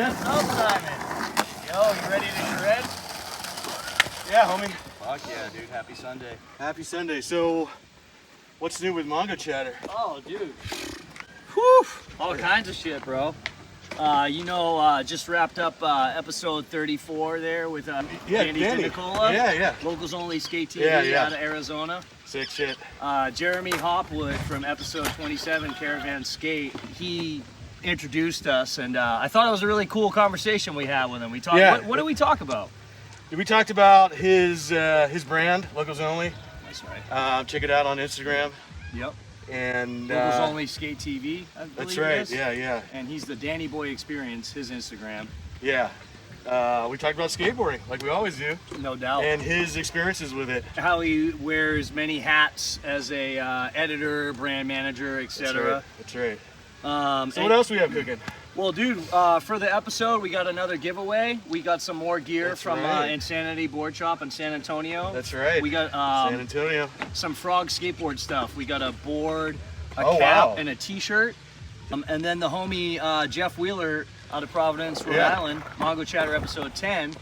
What's up, Simon? Yo, you ready to shred? Yeah, homie. Fuck yeah, dude. Happy Sunday. Happy Sunday. So, what's new with Mongochatter? Oh, dude. Whew. All kinds of shit, bro. Just wrapped up episode 34 there with Danny. Denicola. Yeah. Locals Only Skate TV out of Arizona. Sick shit. Jeremy Hopwood from episode 27, Caravan Skate, he introduced us, and I thought it was a really cool conversation we had with him. We talked. What did we talk about? We talked about his brand, Locals Only. That's right. Check it out on Instagram. Yep. And Locals Only Skate TV, I believe. That's right. It is. Yeah. And he's the Danny Boy Experience, his Instagram. Yeah. We talked about skateboarding, like we always do. No doubt. And his experiences with it. How he wears many hats as a editor, brand manager, etc. That's right. So what else we have cooking? Well, dude, for the episode, we got another giveaway. We got some more gear from Insanity Board Shop in San Antonio. That's right. We got San Antonio. Some Frog skateboard stuff. We got a board, a cap, and a t-shirt. And then the homie Jeff Wheeler out of Providence, Rhode Island, Mongochatter episode 10,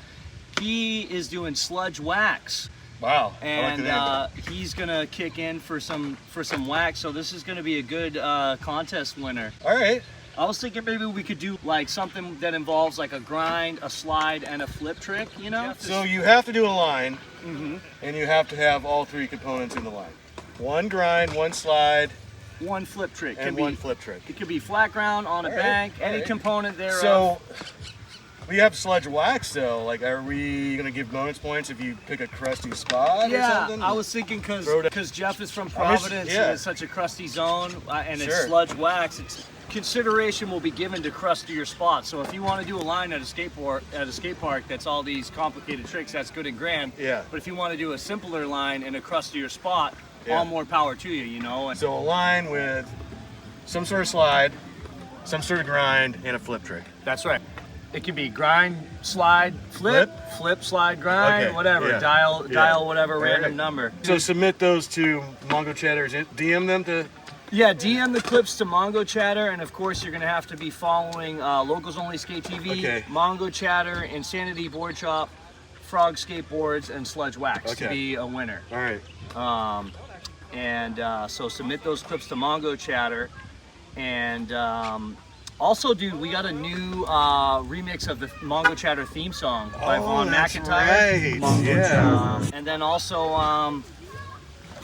he is doing sludge wax. Wow. And he's gonna kick in for some wax, so this is gonna be a good contest winner. All right. I was thinking maybe we could do like something that involves like a grind, a slide, and a flip trick, you know? So you have to do a line, and you have to have all three components in the line. One grind, one slide, one flip trick. And one flip trick. It could be flat ground, on a bank, any component thereof. So we have sludge wax though. Like, are we gonna give bonus points if you pick a crusty spot or something? I was thinking because Jeff is from Providence and it's such a crusty zone, and it's sludge wax. Consideration will be given to crustier spots. So if you want to do a line at a skate park that's all these complicated tricks, that's good and grand. Yeah. But if you want to do a simpler line in a crustier spot, all more power to you, you know. And so a line with some sort of slide, some sort of grind, and a flip trick. That's right. It can be grind, slide, flip, slide, grind, whatever. Dial whatever random number. So submit those to Mongochatter. DM them to. Yeah, DM the clips to Mongochatter, and of course you're gonna have to be following Locals Only Skate TV, Mongochatter, Insanity Board Shop, Frog Skateboards, and Sludge Wax to be a winner. All right. So submit those clips to Mongochatter, and also, dude, we got a new remix of the Mongochatter theme song by Von McIntyre. Right. And then also,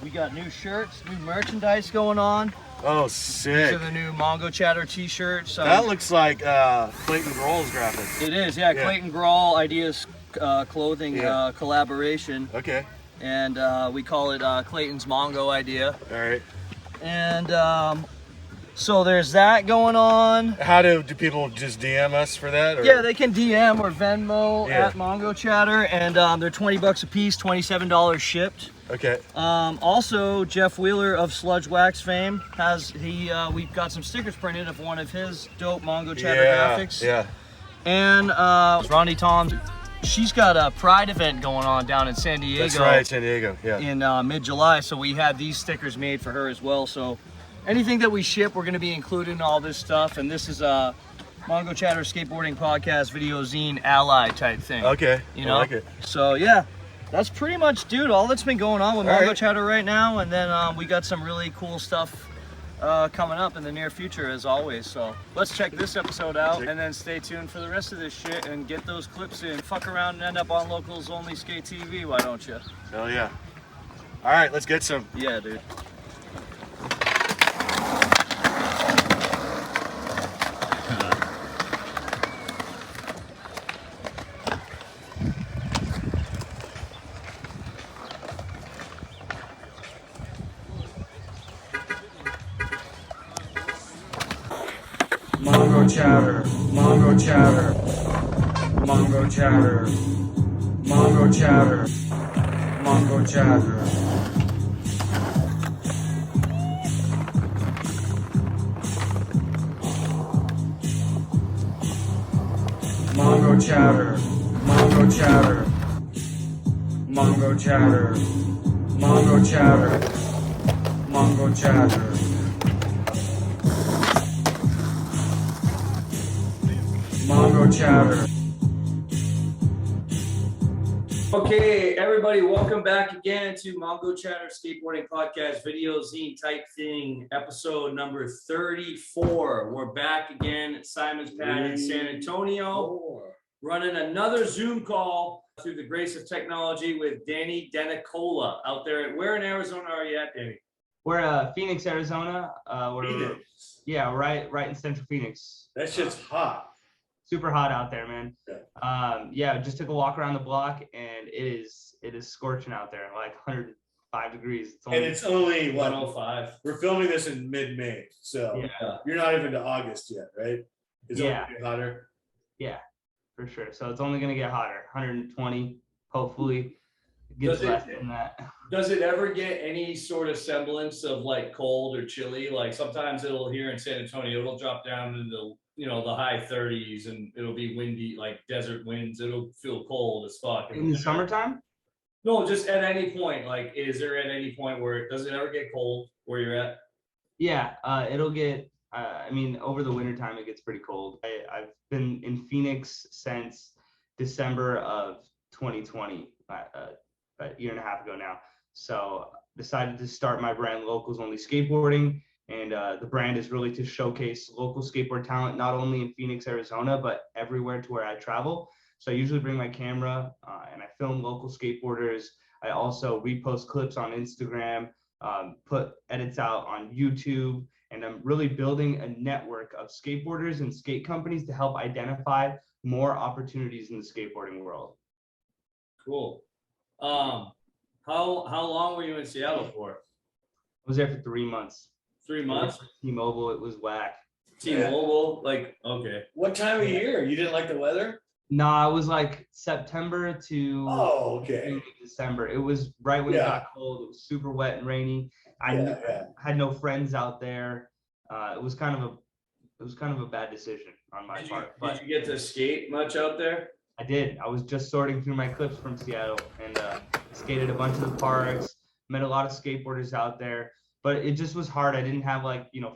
we got new shirts, new merchandise going on. Oh, sick. These are the new Mongochatter t-shirts. That looks like Clayton Grohl's graphic. It is, Clayton Grohl Ideas Clothing collaboration. Okay. And we call it Clayton's Mongo Idea. All right. And so there's that going on. How do people just DM us for that? Or? Yeah, they can DM or Venmo at Mongochatter, and they're $20 a piece, $27 shipped. Okay. Also, Jeff Wheeler of Sludge Wax fame we've got some stickers printed of one of his dope Mongochatter graphics. Yeah. And Ronnie Tom, she's got a Pride event going on down in San Diego. That's right, San Diego. Yeah. In mid-July, so we had these stickers made for her as well. So anything that we ship, we're going to be including all this stuff, and this is a Mongochatter Skateboarding Podcast Video Zine Ally type thing. Okay. You know. I like it. So yeah. That's pretty much, dude, all that's been going on with Mongochatter right now, and then we got some really cool stuff coming up in the near future, as always. So let's check this episode out, and then stay tuned for the rest of this shit and get those clips in. Fuck around and end up on Locals Only Skate TV, why don't you? Hell yeah. All right, let's get some. Yeah, dude. Mongochatter, Mongochatter, Mongochatter, Mongochatter, Mongochatter. Mongochatter, Mongochatter, Mongochatter, Mongochatter, Mongochatter. Mongo Mongochatter. Okay, everybody, welcome back again to Mongochatter Skateboarding Podcast Videozinetypething episode number 34. We're back again at Simon's Pad in San Antonio, running another Zoom call through the grace of technology with Denicola out there. Where in Arizona are you at, Danny? We're Phoenix, Arizona. Phoenix. Yeah, right in Central Phoenix. That shit's hot. Super hot out there, man. Yeah. Just took a walk around the block, and it is scorching out there, like 105 degrees. It's only what? 105. We're filming this in mid-May, so Yeah. you're not even to August yet, right? It's only gonna get hotter. Yeah, for sure. So it's only gonna get hotter. 120, hopefully. It gets Does it- less than that. Does it ever get any sort of semblance of like cold or chilly? Like sometimes it'll here in San Antonio, it'll drop down into the high 30s and it'll be windy, like desert winds. It'll feel cold as fuck. In the summertime? No, just at any point. Like, is there at any point where does it ever get cold where you're at? Yeah, it'll get. Over the wintertime, it gets pretty cold. I've been in Phoenix since December of 2020, a year and a half ago now. So decided to start my brand, Locals Only Skateboarding, and the brand is really to showcase local skateboard talent, not only in Phoenix, Arizona, but everywhere to where I travel. So I usually bring my camera and I film local skateboarders. I also repost clips on Instagram, put edits out on YouTube, and I'm really building a network of skateboarders and skate companies to help identify more opportunities in the skateboarding world. Cool. How long were you in Seattle for? I was there for 3 months. 3 months? T-Mobile, it was whack. T-Mobile, like, okay. What time of year? You didn't like the weather? No, it was like September to Okay. December. It was right when it got cold. It was super wet and rainy. I had no friends out there. It was kind of a bad decision on my part. But Did you get to skate much out there? I did. I was just sorting through my clips from Seattle and skated a bunch of the parks, met a lot of skateboarders out there, but it just was hard. I didn't have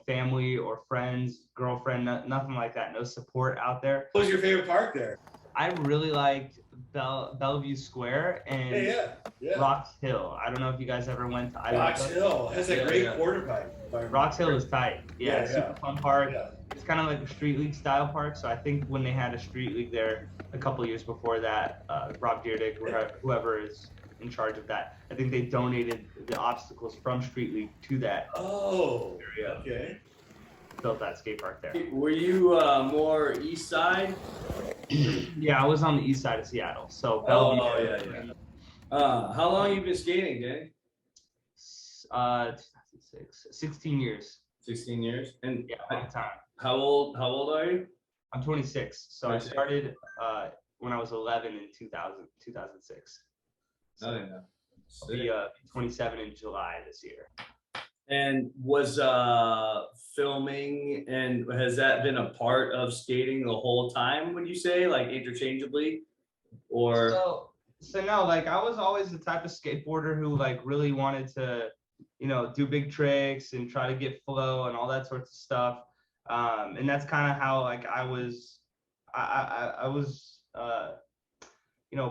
family or friends, girlfriend, nothing like that. No support out there. What was your favorite park there? I really liked Bellevue Square and Yeah. Rocks Hill. I don't know if you guys ever went to Rocks Hill has a great quarter pipe. Rocks Hill is tight. Yeah, super fun park. Yeah. It's kind of like a street league style park. So I think when they had a street league there a couple years before that, Rob Deerdick, whoever is in charge of that, I think they donated the obstacles from street league to that Oh, area. okay. Built that skate park there. Were you more east side? Yeah, I was on the east side of Seattle. So Bellevue. How long you been skating, Danny? 2006, 16 years. 16 years. And Yeah, long time. how old are you? I'm 26. So 26. I started when I was 11 in 2006. So I'll be 27 in July this year. And was filming, and has that been a part of skating the whole time, would you say, like interchangeably? Or So no, like I was always the type of skateboarder who like really wanted to, do big tricks and try to get flow and all that sorts of stuff. And that's kind of how like I was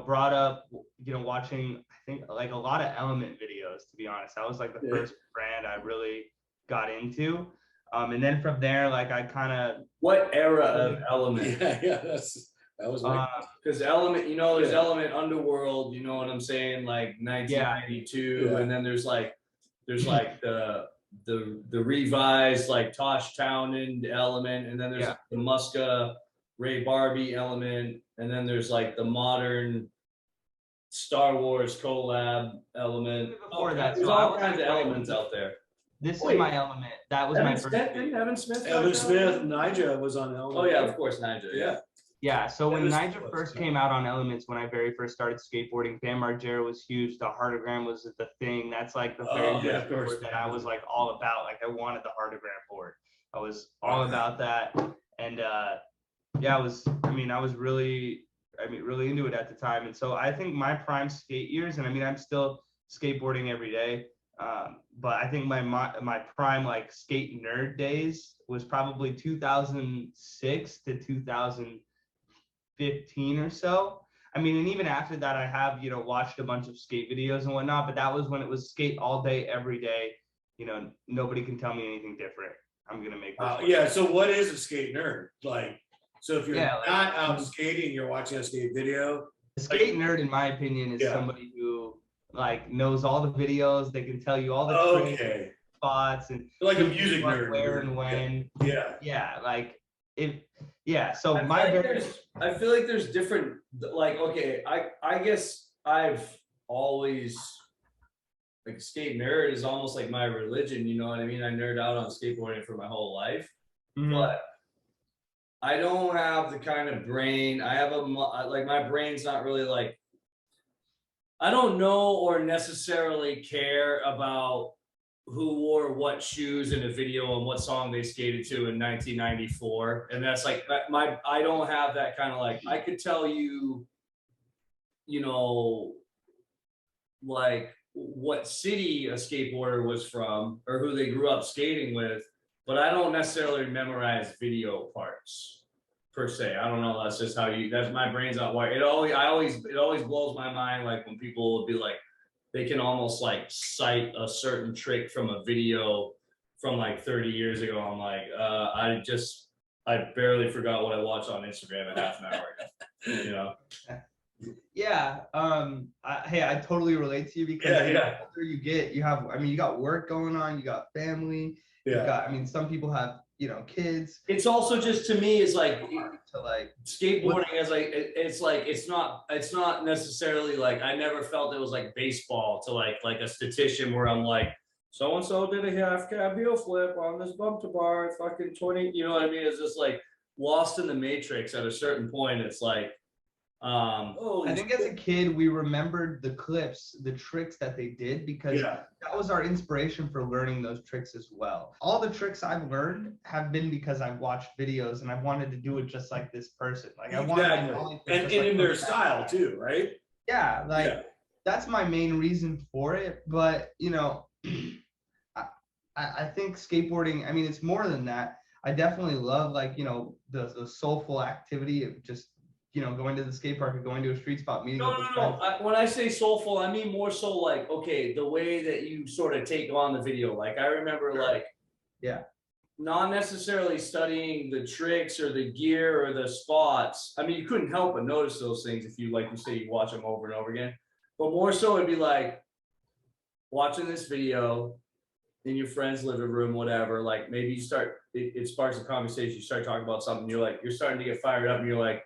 brought up, watching, I think like a lot of Element videos, to be honest. That was like the first brand I really got into. And then from there, like I kind of. what era of Element? That was Because Element, there's Element Underworld, you know what I'm saying, like 1992, and then there's like the revised like Tosh Townend Element, and then there's the Muska Ray Barbie Element, and then there's like the modern Star Wars collab Element. Before that, there's all kinds of elements out there. This is my Element. That was my first. Evan Smith. Nija was on Element. Oh yeah, of course, Nigel. Yeah. Yeah, so when was Nigel close, first yeah. came out on Elements, when I very first started skateboarding, Bam Margera was huge. The Heartogram was the thing. That's like the very first board that I was like all about. Like I wanted the Heartogram board. I was all about that. And I was really into it at the time. And so I think my prime skate years, and I'm still skateboarding every day. But I think my prime like skate nerd days was probably 2006 to 15 or so. I mean, and even after that, I have, you know, watched a bunch of skate videos and whatnot, but that was when it was skate all day, every day. You know, nobody can tell me anything different. I'm going to make this. Yeah. So what is a skate nerd? Like, so if you're Yeah, like- not out skating, you're watching a skate video. A skate nerd, in my opinion, is somebody who like knows all the videos. They can tell you all the tricks, spots, and like a music nerd. Where and when. Yeah. Like if So I feel like there's different. Like, okay, I guess I've always, like, skate nerd is almost like my religion. You know what I mean? I nerd out on skateboarding for my whole life, but I don't have the kind of brain. I have like, my brain's not really like, I don't know or necessarily care about who wore what shoes in a video and what song they skated to in 1994. And that's like, I don't have that kind of, like, I could tell you, you know, like what city a skateboarder was from or who they grew up skating with, but I don't necessarily memorize video parts per se. I don't know. That's just how that's my brain's not wired. It always blows my mind. Like when people will be like, they can almost like cite a certain trick from a video from like 30 years ago. I'm like, I barely forgot what I watched on Instagram in half an hour ago, you know? Yeah. I totally relate to you because the older you get, you got work going on, you got family, some people have, you know, kids. It's also just, to me, it's like skateboarding as like, it's not necessarily like, I never felt it was like baseball to like a statistician where I'm like, so-and-so did a half cab heel flip on this bump to bar, fucking 20, you know what I mean? It's just like lost in the matrix at a certain point. It's like, I think as a kid, we remembered the clips, the tricks that they did, because that was our inspiration for learning those tricks as well. All the tricks I've learned have been because I've watched videos and I wanted to do it just like this person. Like I wanted and in their style too, right? Yeah, that's my main reason for it. But you know, I think skateboarding, I mean, it's more than that. I definitely love, like, you know, the soulful activity of just, you know, going to the skate park or going to a street spot, meeting up with friends. When I say soulful, I mean more so like, okay, the way that you sort of take on the video. Like I remember not necessarily studying the tricks or the gear or the spots. I mean, you couldn't help but notice those things if you, like you say, you watch them over and over again. But more so it'd be like watching this video in your friend's living room, whatever. Like maybe you start, it sparks a conversation. You start talking about something. You're starting to get fired up and you're like,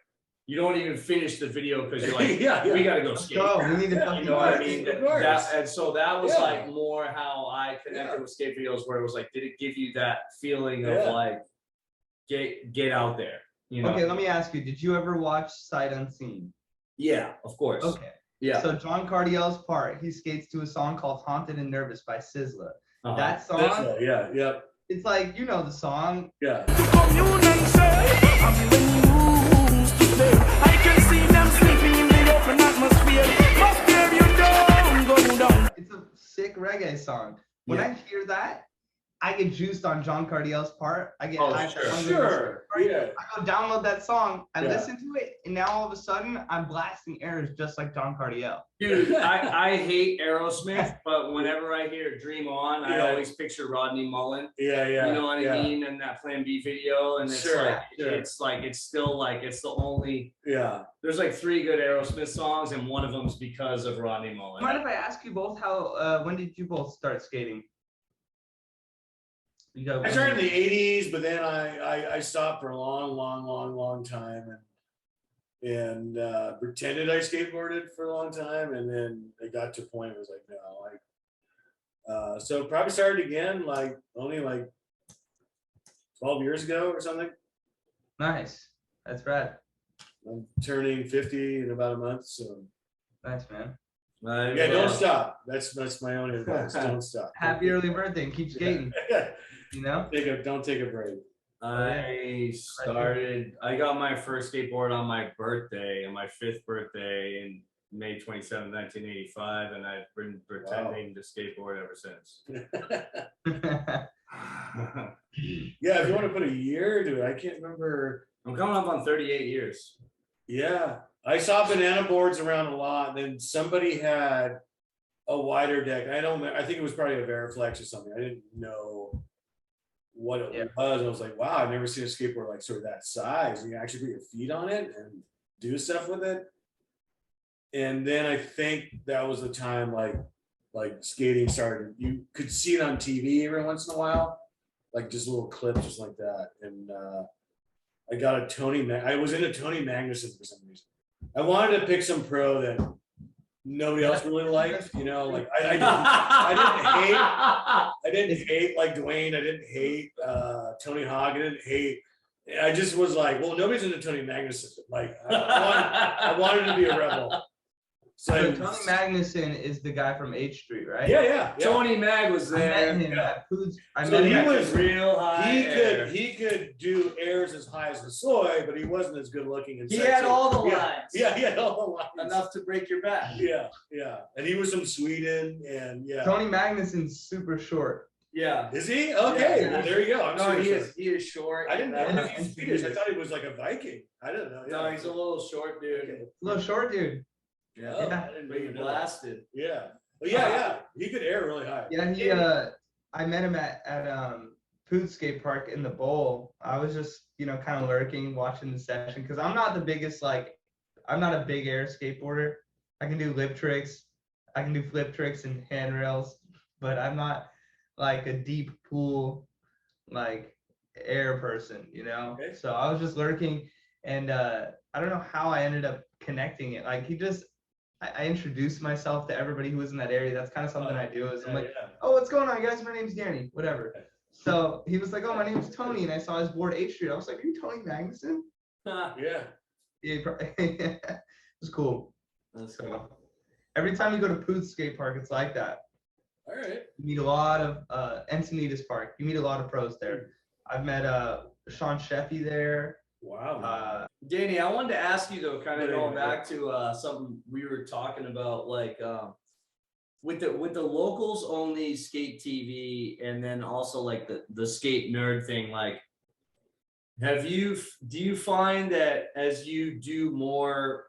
you don't even finish the video because you're like, we gotta go skate. We need to you know what I mean? And so that was like more how I connected with skate videos, where it was like, did it give you that feeling of like, get out there? You know? Okay, let me ask you, did you ever watch Sight Unseen? Yeah, of course. Okay. Yeah. So John Cardiel's part, he skates to a song called Haunted and Nervous by Sizzla. That song, it's like, you know the song. Yeah. I can see them sleeping in the open atmosphere. It's a sick reggae song. When I hear that, I get juiced on John Cardiel's part. I get I go download that song. I listen to it, and now all of a sudden I'm blasting airs just like John Cardiel. Dude, I hate Aerosmith, but whenever I hear "Dream On," I always picture Rodney Mullen. You know what I mean? And that Plan B video, and it's it's still like it's the only. There's like 3 good Aerosmith songs, and one of them is because of Rodney Mullen. Mind if I ask you both when did you both start skating? I started in the 80s, but then I stopped for a long time and pretended I skateboarded for a long time, and then it got to a point where it was like, no, so probably started again only 12 years ago or something. Nice. That's rad. I'm turning 50 in about a month, so nice, man. Don't stop. That's my only advice. Don't stop. Happy early birthday and keep skating. You know? Don't take a break. I got my first skateboard on my birthday, on my 5th birthday in May 27, 1985, and I've been pretending to skateboard ever since. If you want to put a year to it, I can't remember. I'm coming up on 38 years. Yeah, I saw banana boards around a lot. And then somebody had a wider deck. I think it was probably a Veriflex or something. I didn't know what it was. I was like, wow, I've never seen a skateboard like sort of that size. You can actually put your feet on it and do stuff with it. And then I think that was the time like skating started. You could see it on TV every once in a while, like just little clips just like that. And I got a I was into Tony Magnusson for some reason. I wanted to pick some pro that nobody else really liked, you know, like I didn't hate like Dwayne. I didn't hate Tony Hawk. I didn't hate. I just was like, well, nobody's into Tony Magnusson. Like I wanted to be a rebel. So Tony Magnusson is the guy from hstreet, right? Yeah. Tony Mag was there. I met him at Foods. He was real high. He could do airs as high as the soy, but he wasn't as good looking. And He sexy. had all the lines. Yeah, he had all the lines. Enough to break your back. Yeah. And he was from Sweden, and Tony Magnusson's super short. Yeah. Is he? Okay, Yeah. well, there you go. No, he is short. I didn't know And he was Swedish. I thought he was like a Viking. I didn't know. No, he's a little short dude. Okay. Little short dude. Yeah. I didn't But he even know. blasted. Yeah. Well, yeah. He could air really high. Yeah, he I met him at Food Skate Park in the bowl. I was just, kind of lurking, watching the session, because I'm not the biggest, I'm not a big air skateboarder. I can do lip tricks, I can do flip tricks and handrails, but I'm not like a deep pool air person, Okay. So I was just lurking, and I don't know how I ended up connecting it. I introduced myself to everybody who was in that area. That's kind of something I do. I'm like, oh, what's going on, guys? My name's Danny, whatever. So he was like, oh, my name's Tony, and I saw his board hstreet. I was like, are you Tony Magnusson? Yeah. It was cool. That's So every time you go to Pooth Skate Park, it's like that. All right. You meet a lot of Encinitas Park. You meet a lot of pros there. I've met Sean Sheffy there. Wow. Danny, I wanted to ask you though, kind of going back to something we were talking about, with the locals only skate TV, and then also the skate nerd thing. Do you find that as you do more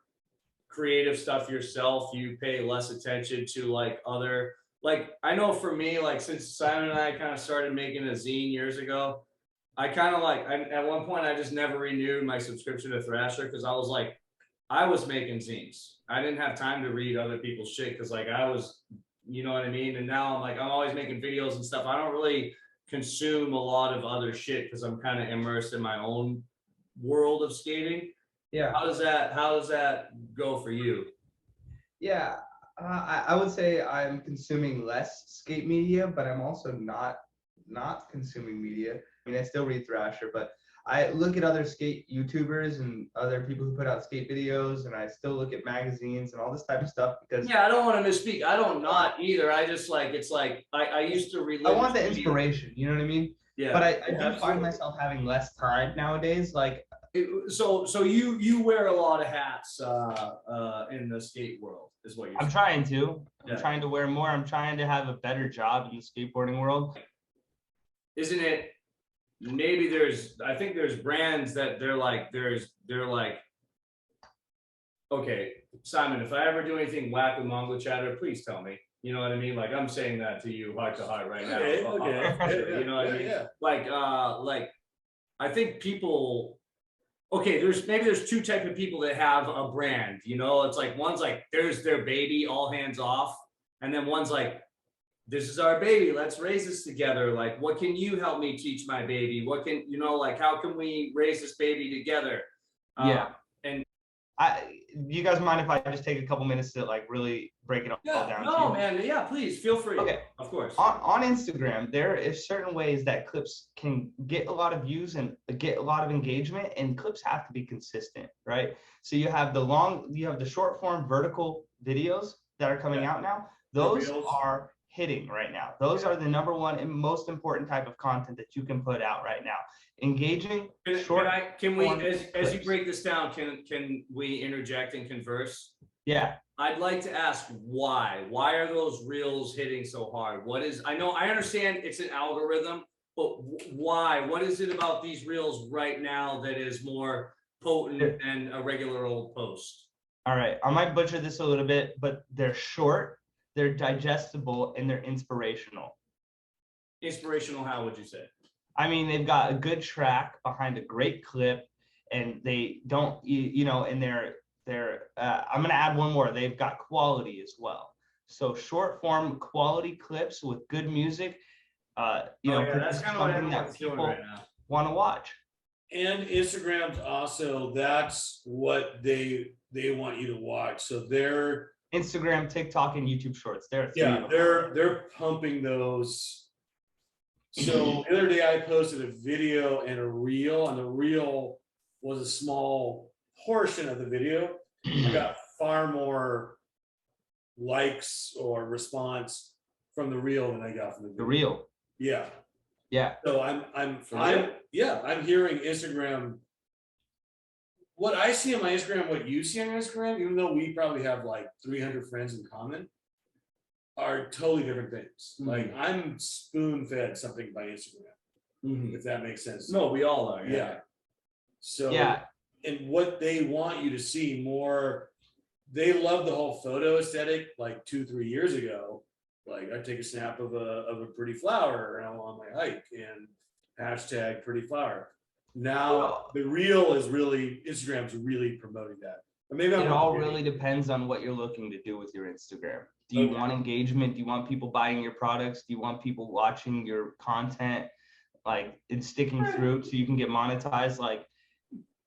creative stuff yourself, you pay less attention to other, I know for me, since Simon and I kind of started making a zine years ago, I kind of at one point I just never renewed my subscription to Thrasher, because I was making zines. I didn't have time to read other people's shit, because I was, you know what I mean? And now I'm always making videos and stuff. I don't really consume a lot of other shit because I'm kind of immersed in my own world of skating. Yeah. How does that go for you? Yeah, I would say I'm consuming less skate media, but I'm also not consuming media. I mean, I still read Thrasher, but I look at other skate YouTubers and other people who put out skate videos, and I still look at magazines and all this type of stuff, because Yeah, I don't want to misspeak. I don't not either. I just I used to relive. I want the inspiration, you know what I mean? Yeah. But I do find myself having less time nowadays. So you wear a lot of hats in the skate world, is what you're I'm saying. trying to. Yeah. I'm trying to wear more. I'm trying to have a better job in the skateboarding world. Isn't it? Maybe I think there's brands that they're like, okay, Simon, if I ever do anything whack with Mongochatter, please tell me. You know what I mean? I'm saying that to you heart to heart right now. Okay. You know what I mean? Yeah. I think people, okay, there's two type of people that have a brand, it's one's there's their baby, all hands off. And then one's this is our baby, let's raise this together. What can you help me teach my baby? What can, how can we raise this baby together? Yeah. And you guys mind if I just take a couple minutes to really break it all down? No, man. Yeah, please feel free. Okay. Of course. On Instagram, there is certain ways that clips can get a lot of views and get a lot of engagement, and clips have to be consistent, right? So you have the short form vertical videos that are coming out now. Those are hitting right now. Those are the number one and most important type of content that you can put out right now. Engaging, Can we, as you break this down, can we interject and converse? Yeah. I'd like to ask why. Why are those reels hitting so hard? I understand it's an algorithm, but why? What is it about these reels right now that is more potent than a regular old post. All right, I might butcher this a little bit, but they're short, they're digestible, and they're inspirational. Inspirational, how would you say? I mean, they've got a good track behind a great clip, and they don't, and they're. I'm gonna add one more. They've got quality as well. So short form quality clips with good music. That's kind of what everyone's doing right now. Want to watch. And Instagram's also, that's what they want you to watch. So they're Instagram, TikTok, and YouTube Shorts. They're pumping those. So the other day I posted a video and a reel, and the reel was a small portion of the video. I got far more likes or response from the reel than I got from the video. The reel. Yeah. Yeah. So I'm hearing Instagram. What I see on my Instagram, what you see on Instagram, even though we probably have like 300 friends in common, are totally different things. Mm-hmm. Like I'm spoon fed something by Instagram, if that makes sense. No, we all are. Yeah. So yeah. And what they want you to see more, they love the whole photo aesthetic like 2-3 years ago. Like I'd take a snap of a pretty flower and I'm on my hike and hashtag pretty flower. Now the reel is really, Instagram's really promoting that. Or maybe it all really depends on what you're looking to do with your Instagram. Do you want engagement? Do you want people buying your products? Do you want people watching your content, like and sticking through so you can get monetized? Like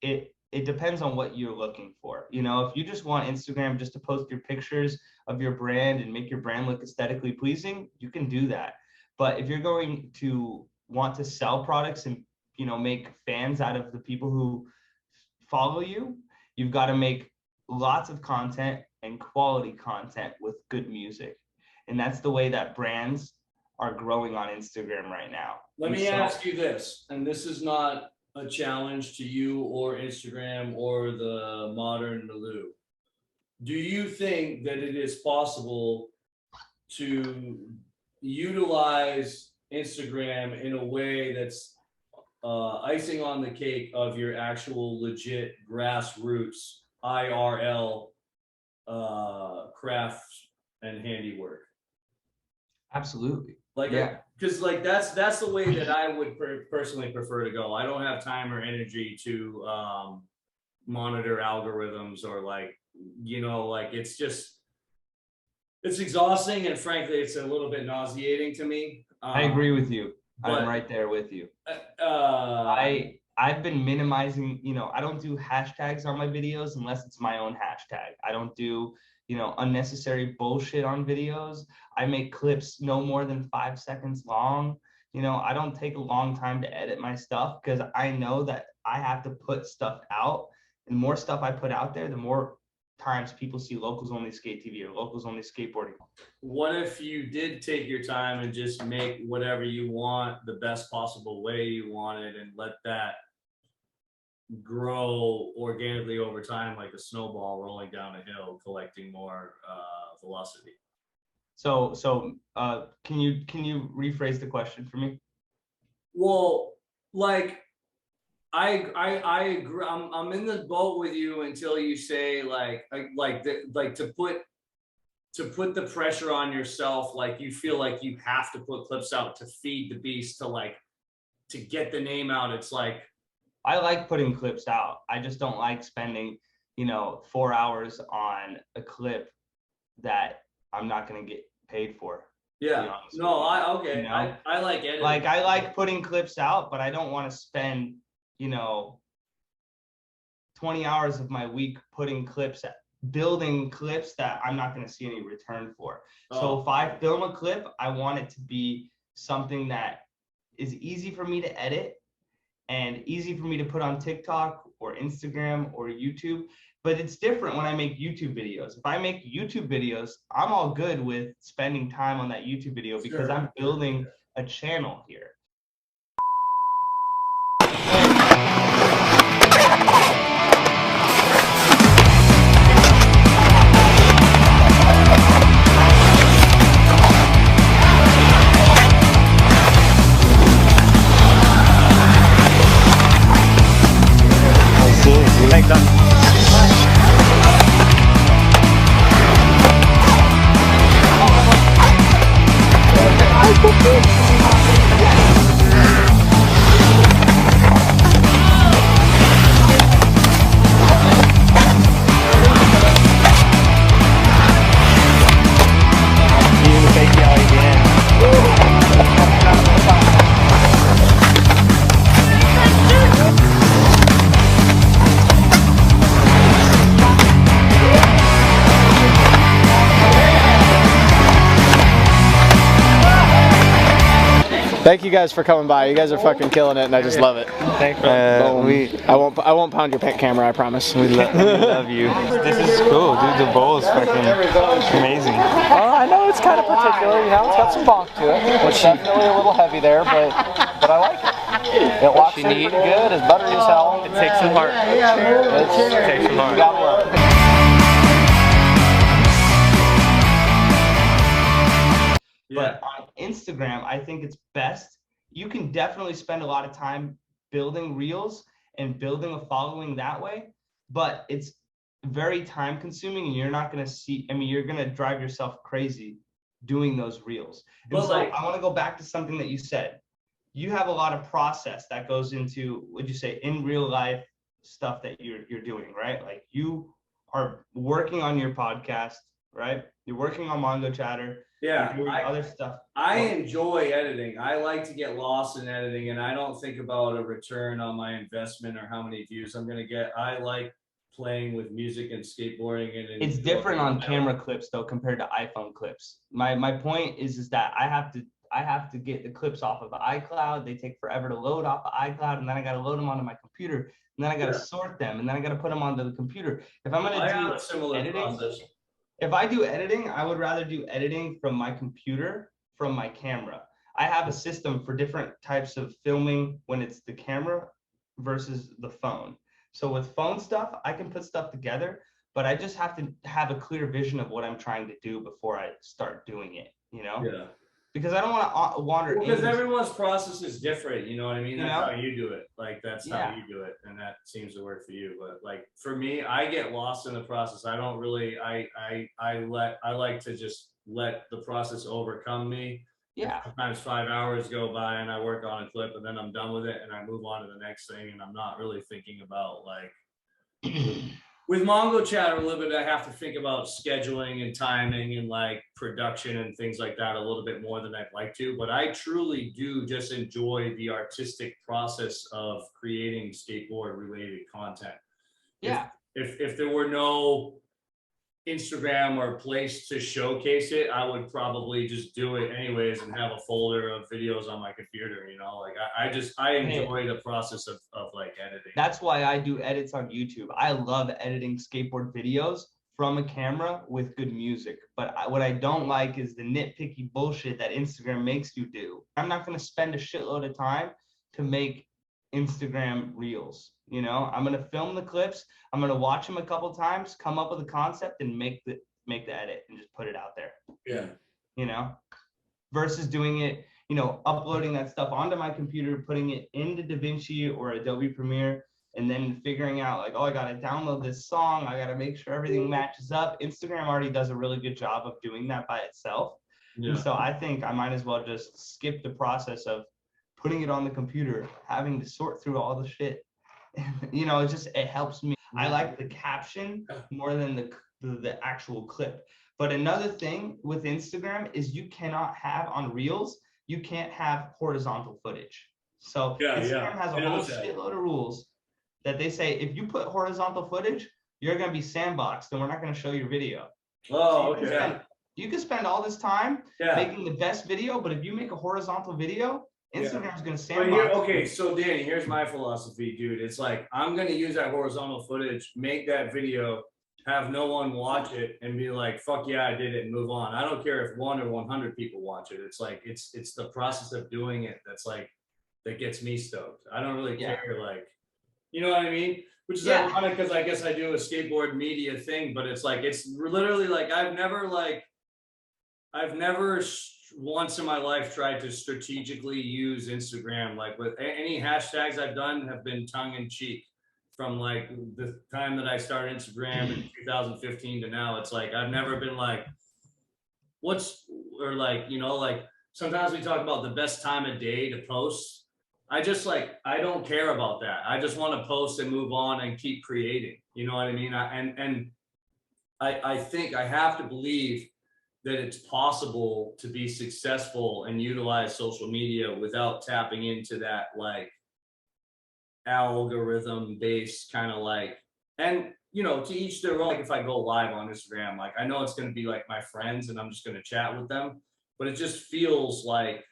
it depends on what you're looking for. You know, if you just want Instagram just to post your pictures of your brand and make your brand look aesthetically pleasing, you can do that. But if you're going to want to sell products and, you know, make fans out of the people who follow you, you've got to make lots of content and quality content with good music. And that's the way that brands are growing on Instagram right now. Let me ask you this, and this is not a challenge to you or Instagram or the modern Lou. Do you think that it is possible to utilize Instagram in a way that's icing on the cake of your actual legit grassroots IRL crafts and handiwork? Absolutely. Like, yeah, because like that's the way that I would personally prefer to go. I don't have time or energy to monitor algorithms or like, you know, like it's exhausting and frankly it's a little bit nauseating to me. I agree with you. I'm right there with you. I've been minimizing, you know, I don't do hashtags on my videos unless it's my own hashtag. I don't do, you know, unnecessary bullshit on videos. I make clips no more than 5 seconds long. You know, I don't take a long time to edit my stuff because I know that I have to put stuff out. And the more stuff I put out there, the more times people see Locals Only Skate TV or Locals Only Skateboarding. What if you did take your time and just make whatever you want the best possible way you want it and let that grow organically over time like a snowball rolling down a hill, collecting more velocity? So can you rephrase the question for me? Well, like I agree. I'm in the boat with you until you say to put the pressure on yourself, like you feel like you have to put clips out to feed the beast, to get the name out. It's like, I like putting clips out. I just don't like spending, you know, 4 hours on a clip that I'm not going to get paid for. Yeah. No, okay. You know? I like editing. Like I like putting clips out, but I don't want to spend, you know, 20 hours of my week putting clips at, building clips that I'm not going to see any return for. So if I film a clip, I want it to be something that is easy for me to edit and easy for me to put on TikTok or Instagram or YouTube. But it's different when I make YouTube videos. If I make YouTube videos, I'm all good with spending time on that YouTube video because I'm building a channel here. Thank you guys for coming by. You guys are fucking killing it, and I just love it. Thanks, I won't pound your camera. I promise. we love you. This is cool, dude. The bowl is fucking amazing. I know it's kind of particular, you know. It's got some bonk to it, which definitely a little heavy there, but I like it. It locks in pretty good. It's buttery as hell. It takes some heart. It takes some heart. You gotta love it. But on Instagram, I think it's best. You can definitely spend a lot of time building reels and building a following that way, but it's very time consuming and you're not going to see, I mean, you're going to drive yourself crazy doing those reels. And But so like, I want to go back to something that you said. You have a lot of process that goes into, would you say, in real life stuff that you're doing, right? Like you are working on your podcast, right? You're working on Mongochatter. yeah, You're doing other stuff. I enjoy editing. I like to get lost in editing, and I don't think about a return on my investment or how many views I'm going to get. I like playing with music and skateboarding. And It's different on camera clips though compared to iPhone clips. My point is that I have to get the clips off of iCloud. They take forever to load off of iCloud, and then I got to load them onto my computer, and then I got to sort them, and then I got to put them onto the computer. If I'm going to do a similar editing, process. if I do editing, I would rather do editing from my computer, from my camera. I have a system for different types of filming when it's the camera versus the phone. So with phone stuff, I can put stuff together, but I just have to have a clear vision of what I'm trying to do before I start doing it, you know? Yeah. Because I don't want to wander. Because everyone's process is different, you know what I mean? You That's know? how you do it. Like that's how you do it, and that seems to work for you. But like for me, I get lost in the process. I don't really. I like to just let the process overcome me. Yeah. Sometimes 5 hours go by and I work on a clip, and then I'm done with it, and I move on to the next thing, and I'm not really thinking about like. With Mongochatter a little bit, I have to think about scheduling and timing and like production and things like that a little bit more than I'd like to. But I truly do just enjoy the artistic process of creating skateboard related content. Yeah. If there were no Instagram or place to showcase it, I would probably just do it anyways and have a folder of videos on my computer, you know, like I enjoy the process of like editing. That's why I do edits on YouTube. I love editing skateboard videos from a camera with good music. But what I don't like is the nitpicky bullshit that Instagram makes you do. I'm not going to spend a shitload of time to make Instagram reels. You know, I'm going to film the clips. I'm going to watch them a couple times, come up with a concept and make the edit and just put it out there. Yeah. You know, versus doing it, you know, uploading that stuff onto my computer, putting it into DaVinci or Adobe Premiere, and then figuring out like, oh, I got to download this song. I got to make sure everything matches up. Instagram already does a really good job of doing that by itself. Yeah. And so I think I might as well just skip the process of putting it on the computer, having to sort through all the shit. You know, it helps me. I like the caption more than the actual clip. But another thing with Instagram is you cannot have on Reels, you can't have horizontal footage. So Instagram has a whole shitload of rules that they say if you put horizontal footage, you're going to be sandboxed and we're not going to show your video. Oh, so okay. You can spend all this time making the best video, but if you make a horizontal video, Instagram's going to sandbox. Okay, so Danny, here's my philosophy, dude. It's like, I'm going to use that horizontal footage, make that video, have no one watch it and be like, fuck yeah, I did it and move on. I don't care if 1 or 100 people watch it. It's like, it's the process of doing it that's like, that gets me stoked. I don't really care, like, you know what I mean? Which is ironic because I guess I do a skateboard media thing, but it's like, it's literally like, I've never once in my life tried to strategically use Instagram. Like with any hashtags I've done have been tongue in cheek from like the time that I started Instagram in 2015 to now. It's like, I've never been like, you know, like sometimes we talk about the best time of day to post. I don't care about that. I just want to post and move on and keep creating, you know what I mean? I think I have to believe that it's possible to be successful and utilize social media without tapping into that like algorithm based kind of like, and you know, to each their own. Like if I go live on Instagram, like I know it's going to be like my friends and I'm just going to chat with them, but it just feels like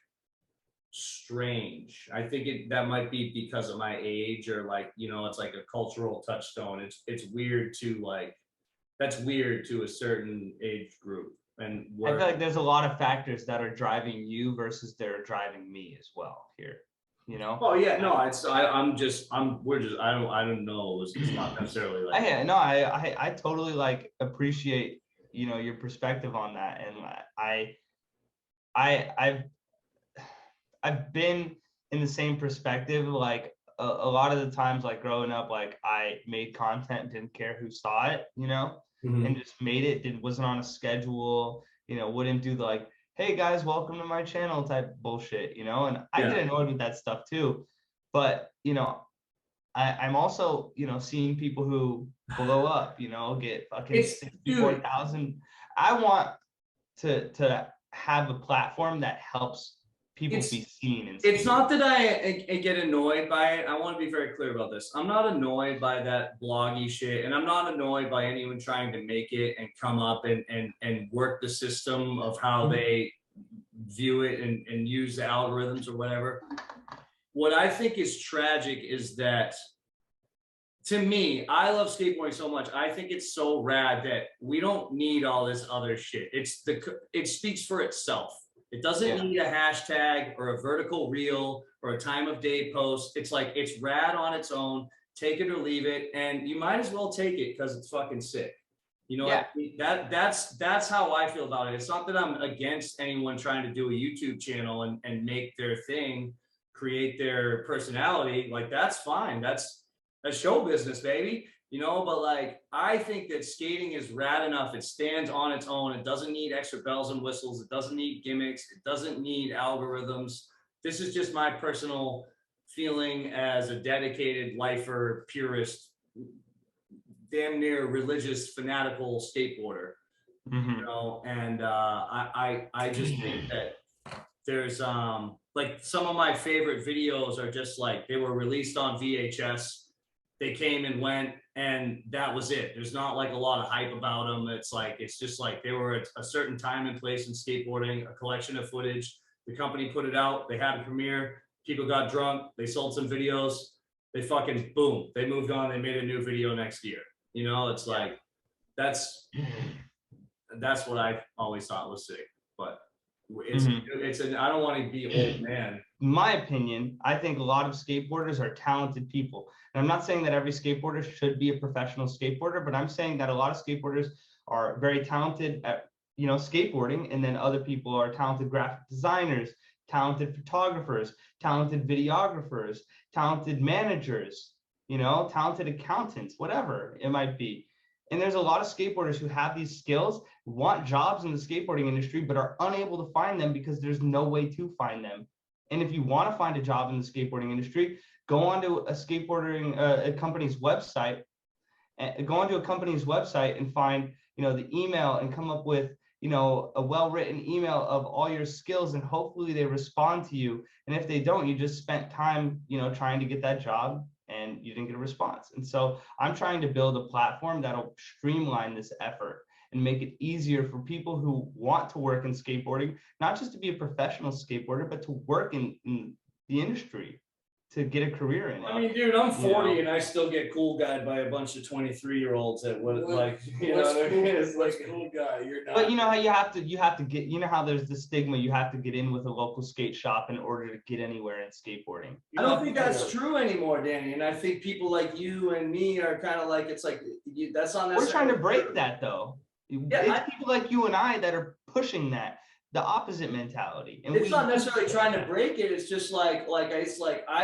strange. I think that might be because of my age, or like, you know, it's like a cultural touchstone. It's weird to like, that's weird to a certain age group. And I feel like there's a lot of factors that are driving you versus they're driving me as well here. You know? Oh yeah, no, I don't know. It's not necessarily like. I totally like appreciate, you know, your perspective on that, and I've been in the same perspective. Like a lot of the times, like growing up, like I made content, didn't care who saw it, you know, and just made it. Wasn't on a schedule, you know, wouldn't do the like, hey guys, welcome to my channel type bullshit, you know. And I get annoyed with that stuff too. But you know, I'm also, you know, seeing people who blow up, you know, get fucking 64,000. I want to have a platform that helps people be seen. And it's not that I get annoyed by it. I want to be very clear about this. I'm not annoyed by that bloggy shit, and I'm not annoyed by anyone trying to make it and come up and work the system of how they view it and use the algorithms or whatever. What I think is tragic is that, to me, I love skateboarding so much. I think it's so rad that we don't need all this other shit. It speaks for itself. It doesn't need a hashtag or a vertical reel or a time of day post. It's like, it's rad on its own. Take it or leave it, and you might as well take it because it's fucking sick. You know, that's how I feel about it. It's not that I'm against anyone trying to do a YouTube channel and make their thing, create their personality. Like, that's fine. That's show business, baby. You know, but like, I think that skating is rad enough. It stands on its own. It doesn't need extra bells and whistles. It doesn't need gimmicks. It doesn't need algorithms. This is just my personal feeling as a dedicated lifer, purist, damn near religious, fanatical skateboarder. You know, and I just think that there's like, some of my favorite videos are just like, they were released on VHS. They came and went, and that was it. There's not like a lot of hype about them. It's like, it's just like, they were at a certain time and place in skateboarding, a collection of footage. The company put it out. They had a premiere. People got drunk. They sold some videos. They fucking, boom, they moved on. They made a new video next year. You know, it's like, that's what I always thought was sick. But I don't want to be old man. In my opinion, I think a lot of skateboarders are talented people. And I'm not saying that every skateboarder should be a professional skateboarder, but I'm saying that a lot of skateboarders are very talented at, you know, skateboarding, and then other people are talented graphic designers, talented photographers, talented videographers, talented managers, you know, talented accountants, whatever it might be. And there's a lot of skateboarders who have these skills, want jobs in the skateboarding industry, but are unable to find them because there's no way to find them. And if you want to find a job in the skateboarding industry, go onto a skateboarding a company's website, and find, you know, the email and come up with, you know, a well-written email of all your skills, and hopefully they respond to you. And if they don't, you just spent time, you know, trying to get that job and you didn't get a response. And so I'm trying to build a platform that'll streamline this effort and make it easier for people who want to work in skateboarding, not just to be a professional skateboarder, but to work in the industry, to get a career in it. I mean, dude, I'm 40 and I still get cool guyed by a bunch of 23-year-olds that would like, you know what I mean? It's like, cool guy. You're not. But you know how you have to get, you know how there's the stigma, you have to get in with a local skate shop in order to get anywhere in skateboarding. I don't think that's true anymore, Danny. And I think people like you and me are kind of like, it's like, that's not necessarily. We're trying to break that though. It's people like you and I that are pushing that, the opposite mentality. And it's not necessarily trying to break it. It's just like I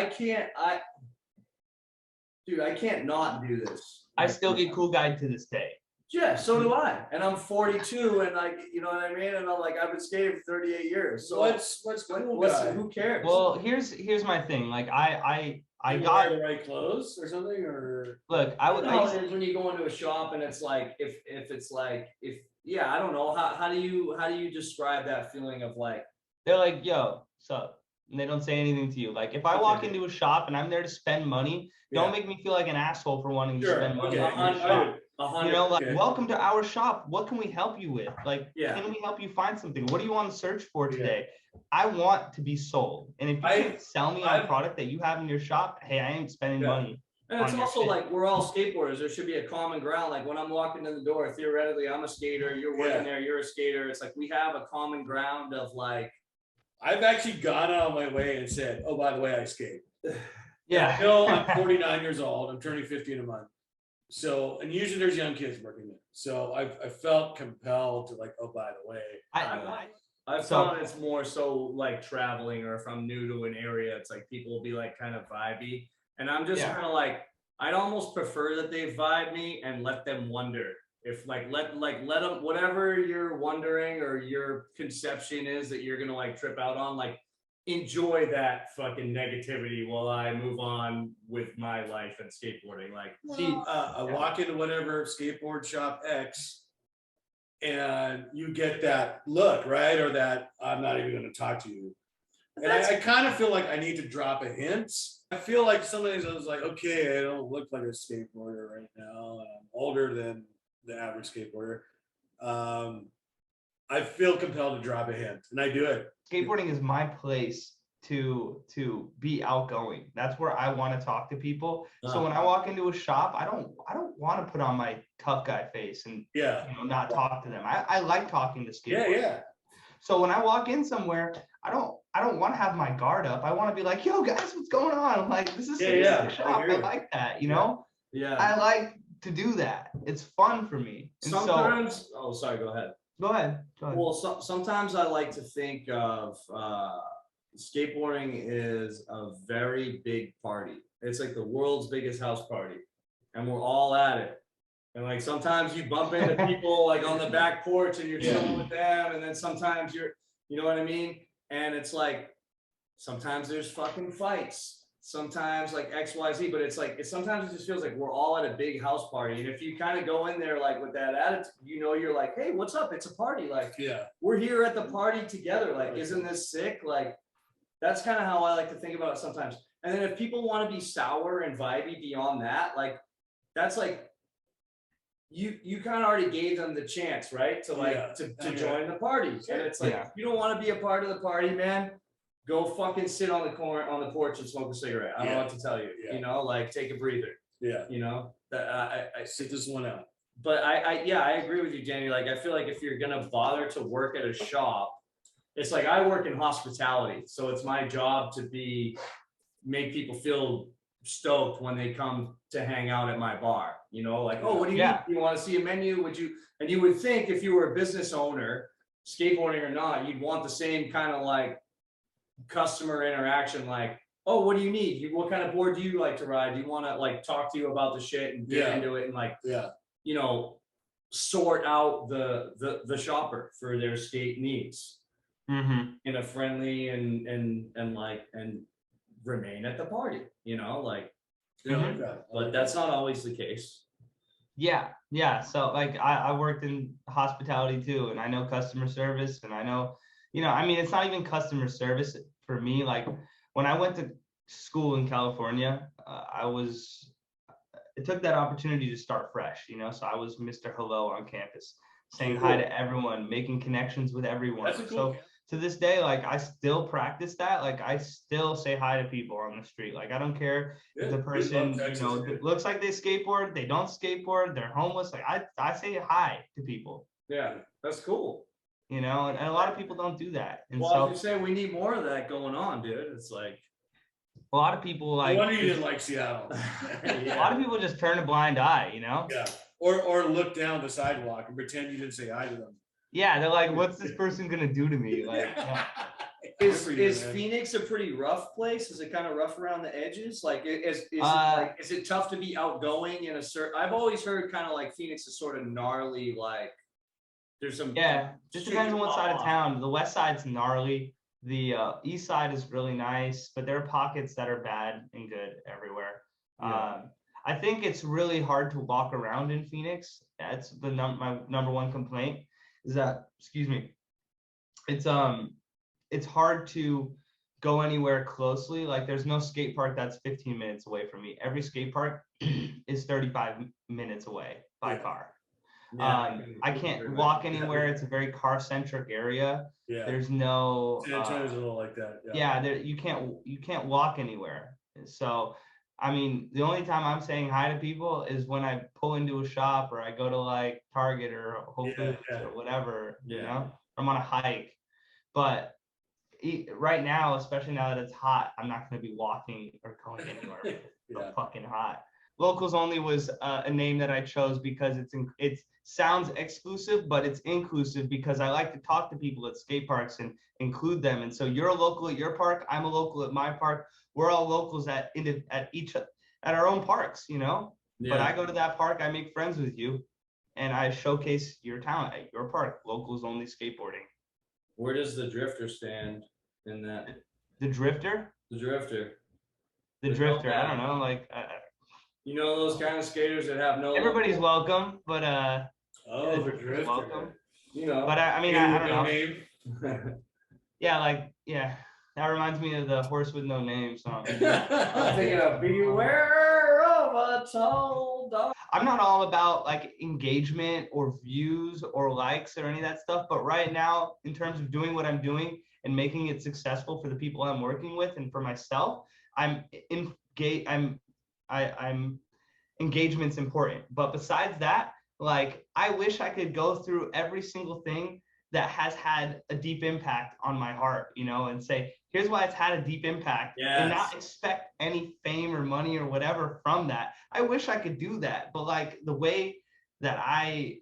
can't not do this. I still get cool guide to this day. Yeah, so do I. And I'm 42, and like, you know what I mean? And I'm like, I've been skating for 38 years. So who cares? Well, here's my thing. Like I got the right clothes or something, or look, when you go into a shop and it's like, if I don't know, how do you describe that feeling of like, they're like, yo, sup? And they don't say anything to you. Like, if I walk into a shop and I'm there to spend money, don't make me feel like an asshole for wanting to spend money in your shop. You know, like, welcome to our shop. What can we help you with? Like, can we help you find something? What do you want to search for today? I want to be sold. And if you can't sell me on a product that you have in your shop, hey, I ain't spending money. And it's also like we're all skateboarders. There should be a common ground. Like when I'm walking in the door, theoretically, I'm a skater. You're working there. You're a skater. It's like we have a common ground of like. I've actually gone out of my way and said, "Oh, by the way, I skate." Yeah. I know I'm 49 years old. I'm turning 50 in a month. So, and usually there's young kids working there. So I felt compelled to like, "Oh, by the way." I found it's more so like traveling, or if I'm new to an area, it's like people will be like kind of vibey. And I'm just kind of like, I'd almost prefer that they vibe me and let them wonder. If let them, whatever you're wondering or your conception is that you're gonna like trip out on, like enjoy that fucking negativity while I move on with my life and skateboarding. Like, I walk into whatever skateboard shop X, and you get that look, right? Or that I'm not even going to talk to you. And I kind of feel like I need to drop a hint. I feel like sometimes I was like, okay, I don't look like a skateboarder right now. I'm older than the average skateboarder. I feel compelled to drop a hint, and I do it. Skateboarding is my place to be outgoing. That's where I want to talk to people. So when I walk into a shop, I don't want to put on my tough guy face and not talk to them. I like talking to skateboarders. So when I walk in somewhere, I don't want to have my guard up. I want to be like, yo guys, what's going on? I'm like, this is a shop. I like that, you know? Yeah. I like to do that. It's fun for me. And sometimes, sorry, go ahead. Go ahead. Well, sometimes I like to think of skateboarding is a very big party. It's like the world's biggest house party, and we're all at it. And like sometimes you bump into people like on the back porch and you're chilling with them, and then sometimes you know what I mean? And it's like sometimes there's fucking fights. Sometimes like XYZ, but it's like sometimes it just feels like we're all at a big house party. And if you kind of go in there like with that attitude, you know, you're like, hey, what's up? It's a party. Like, we're here at the party together. Like, isn't this sick? Like, that's kind of how I like to think about it sometimes. And then if people want to be sour and vibey beyond that, like, that's like, you kind of already gave them the chance, right? To like, to join the party. And it's like, if you don't want to be a part of the party, man, go fucking sit on the corner on the porch and smoke a cigarette. I don't know what to tell you. You know, like take a breather. You know, I sit this one out. But I agree with you, Danny. Like, I feel like if you're gonna bother to work at a shop, it's like I work in hospitality, so it's my job to make people feel stoked when they come to hang out at my bar. You know, like, oh, what do you need? You want to see a menu? Would you? And you would think if you were a business owner, skateboarding or not, you'd want the same kind of like customer interaction, like, oh, what do you need? What kind of board do you like to ride? Do you want to like talk to you about the shit and get into it and like, you know, sort out the shopper for their skate needs in a friendly and remain at the party, you know, like, but that's not always the case. So like I worked in hospitality too, and I know customer service, and I know, you know, I mean, it's not even customer service for me. Like when I went to school in California, it took that opportunity to start fresh, you know, so I was Mr. Hello on campus, saying hi to everyone, making connections with everyone. That's cool. So to this day, like I still practice that. Like I still say hi to people on the street. Like I don't care if the person, you know, looks like they skateboard, they don't skateboard, they're homeless. Like I say hi to people. Yeah, that's cool. You know, and a lot of people don't do that. And well, if you say we need more of that going on, dude, it's like a lot of people like. No wonder you didn't like Seattle. A lot of people just turn a blind eye, you know. Yeah, or look down the sidewalk and pretend you didn't say hi to them. Yeah, they're like, "What's this person gonna do to me?" Like, is Phoenix a pretty rough place? Is it kind of rough around the edges? Like, is it tough to be outgoing in a certain? I've always heard kind of like Phoenix is sort of gnarly, like. There's some just depends on what side of town. The west side's gnarly. The east side is really nice, but there are pockets that are bad and good everywhere. I think it's really hard to walk around in Phoenix. That's my number one complaint is that, it's hard to go anywhere closely. Like there's no skate park that's 15 minutes away from me. Every skate park is 35 minutes away by car. I can't walk anywhere. It's a very car-centric area. Yeah. There's no San Antonio's a little like that. yeah, there you can't walk anywhere. So I mean, the only time I'm saying hi to people is when I pull into a shop or I go to like Target or Whole Foods or whatever, you know, I'm on a hike. But right now, especially now that it's hot, I'm not going to be walking or going anywhere. It's so fucking hot. Locals Only was a name that I chose because it sounds exclusive, but it's inclusive because I like to talk to people at skate parks and include them. And so you're a local at your park, I'm a local at my park. We're all locals at our own parks, you know. Yeah. But I go to that park, I make friends with you, and I showcase your talent at your park. Locals Only Skateboarding. Where does the drifter stand in that? The drifter? The drifter. The drifter. I don't know, like. You know those kind of skaters that have no. Everybody's welcome, but oh, the drifter. Welcome. You know. But I mean, I don't know. Yeah. That reminds me of the Horse with No Name song. I'm thinking of Beware of a Tall Dog. I'm not all about like engagement or views or likes or any of that stuff, but right now, in terms of doing what I'm doing and making it successful for the people I'm working with and for myself, engagement's important. But besides that, like, I wish I could go through every single thing that has had a deep impact on my heart, you know, and say, here's why it's had a deep impact, and not expect any fame or money or whatever from that. I wish I could do that, but like the way that I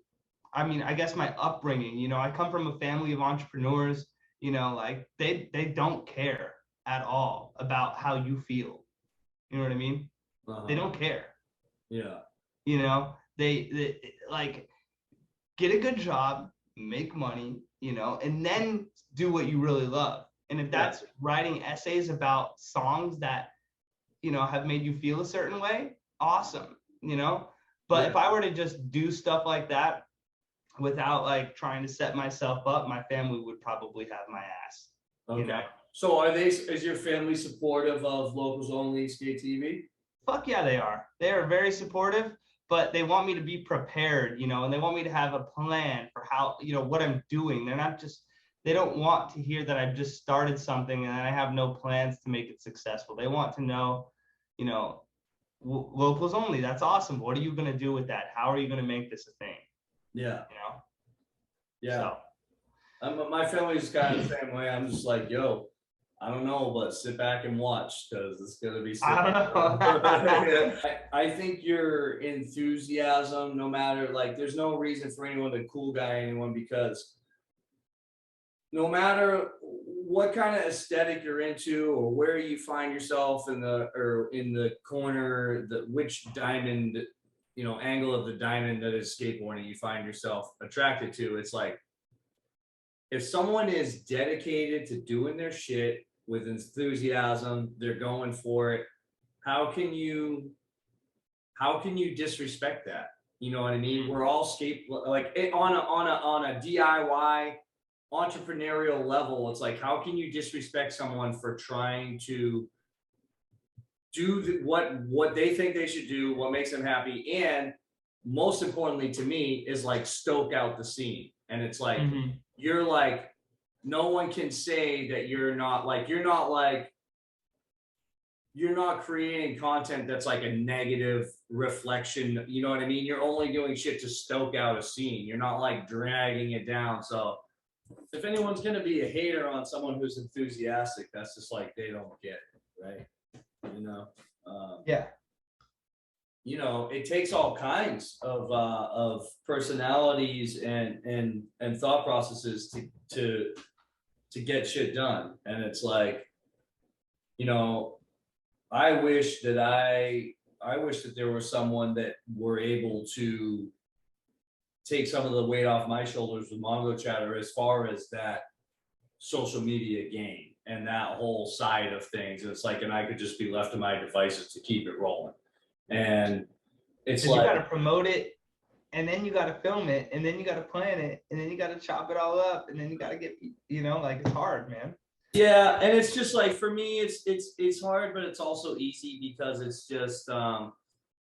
mean, I guess my upbringing, you know, I come from a family of entrepreneurs, you know, like they don't care at all about how you feel. You know what I mean? They don't care. Yeah. You know, they like get a good job, make money, you know, and then do what you really love. And if that's writing essays about songs that, you know, have made you feel a certain way, awesome, you know. But if I were to just do stuff like that without like trying to set myself up, my family would probably have my ass. Okay. You know? So is your family supportive of Locals Only Skate TV? Fuck yeah, they are. They are very supportive, but they want me to be prepared, you know, and they want me to have a plan for how, you know, what I'm doing. They don't want to hear that I've just started something and I have no plans to make it successful. They want to know, you know, Locals Only, that's awesome. What are you going to do with that? How are you going to make this a thing? Yeah. You know? Yeah. So. My family's kind of the same way. I'm just like, yo, I don't know, but sit back and watch because it's going to be sick. I don't know. I think your enthusiasm, no matter, like, there's no reason for anyone to cool guy anyone, because no matter what kind of aesthetic you're into or where you find yourself in the corner, which diamond, you know, angle of the diamond that is skateboarding you find yourself attracted to, it's like, if someone is dedicated to doing their shit with enthusiasm, they're going for it, how can you disrespect that? You know what I mean? We're all on a DIY entrepreneurial level. It's like, how can you disrespect someone for trying to do what they think they should do, what makes them happy, and most importantly to me is like stoke out the scene. And it's like, you're like, no one can say that you're not creating content that's like a negative reflection. You know what I mean? You're only doing shit to stoke out a scene. You're not like dragging it down. So if anyone's going to be a hater on someone who's enthusiastic, that's just like, they don't get it, right? You know? You know, it takes all kinds of personalities and thought processes to get shit done. And it's like, you know, I wish that there was someone that were able to take some of the weight off my shoulders with Mongochatter as far as that social media game and that whole side of things. It's like, and I could just be left to my devices to keep it rolling. And it's like, you got to promote it, and then you got to film it, and then you got to plan it, and then you got to chop it all up, and then you got to get, you know, like, it's hard, man. Yeah, and it's just like, for me, it's hard, but it's also easy because it's just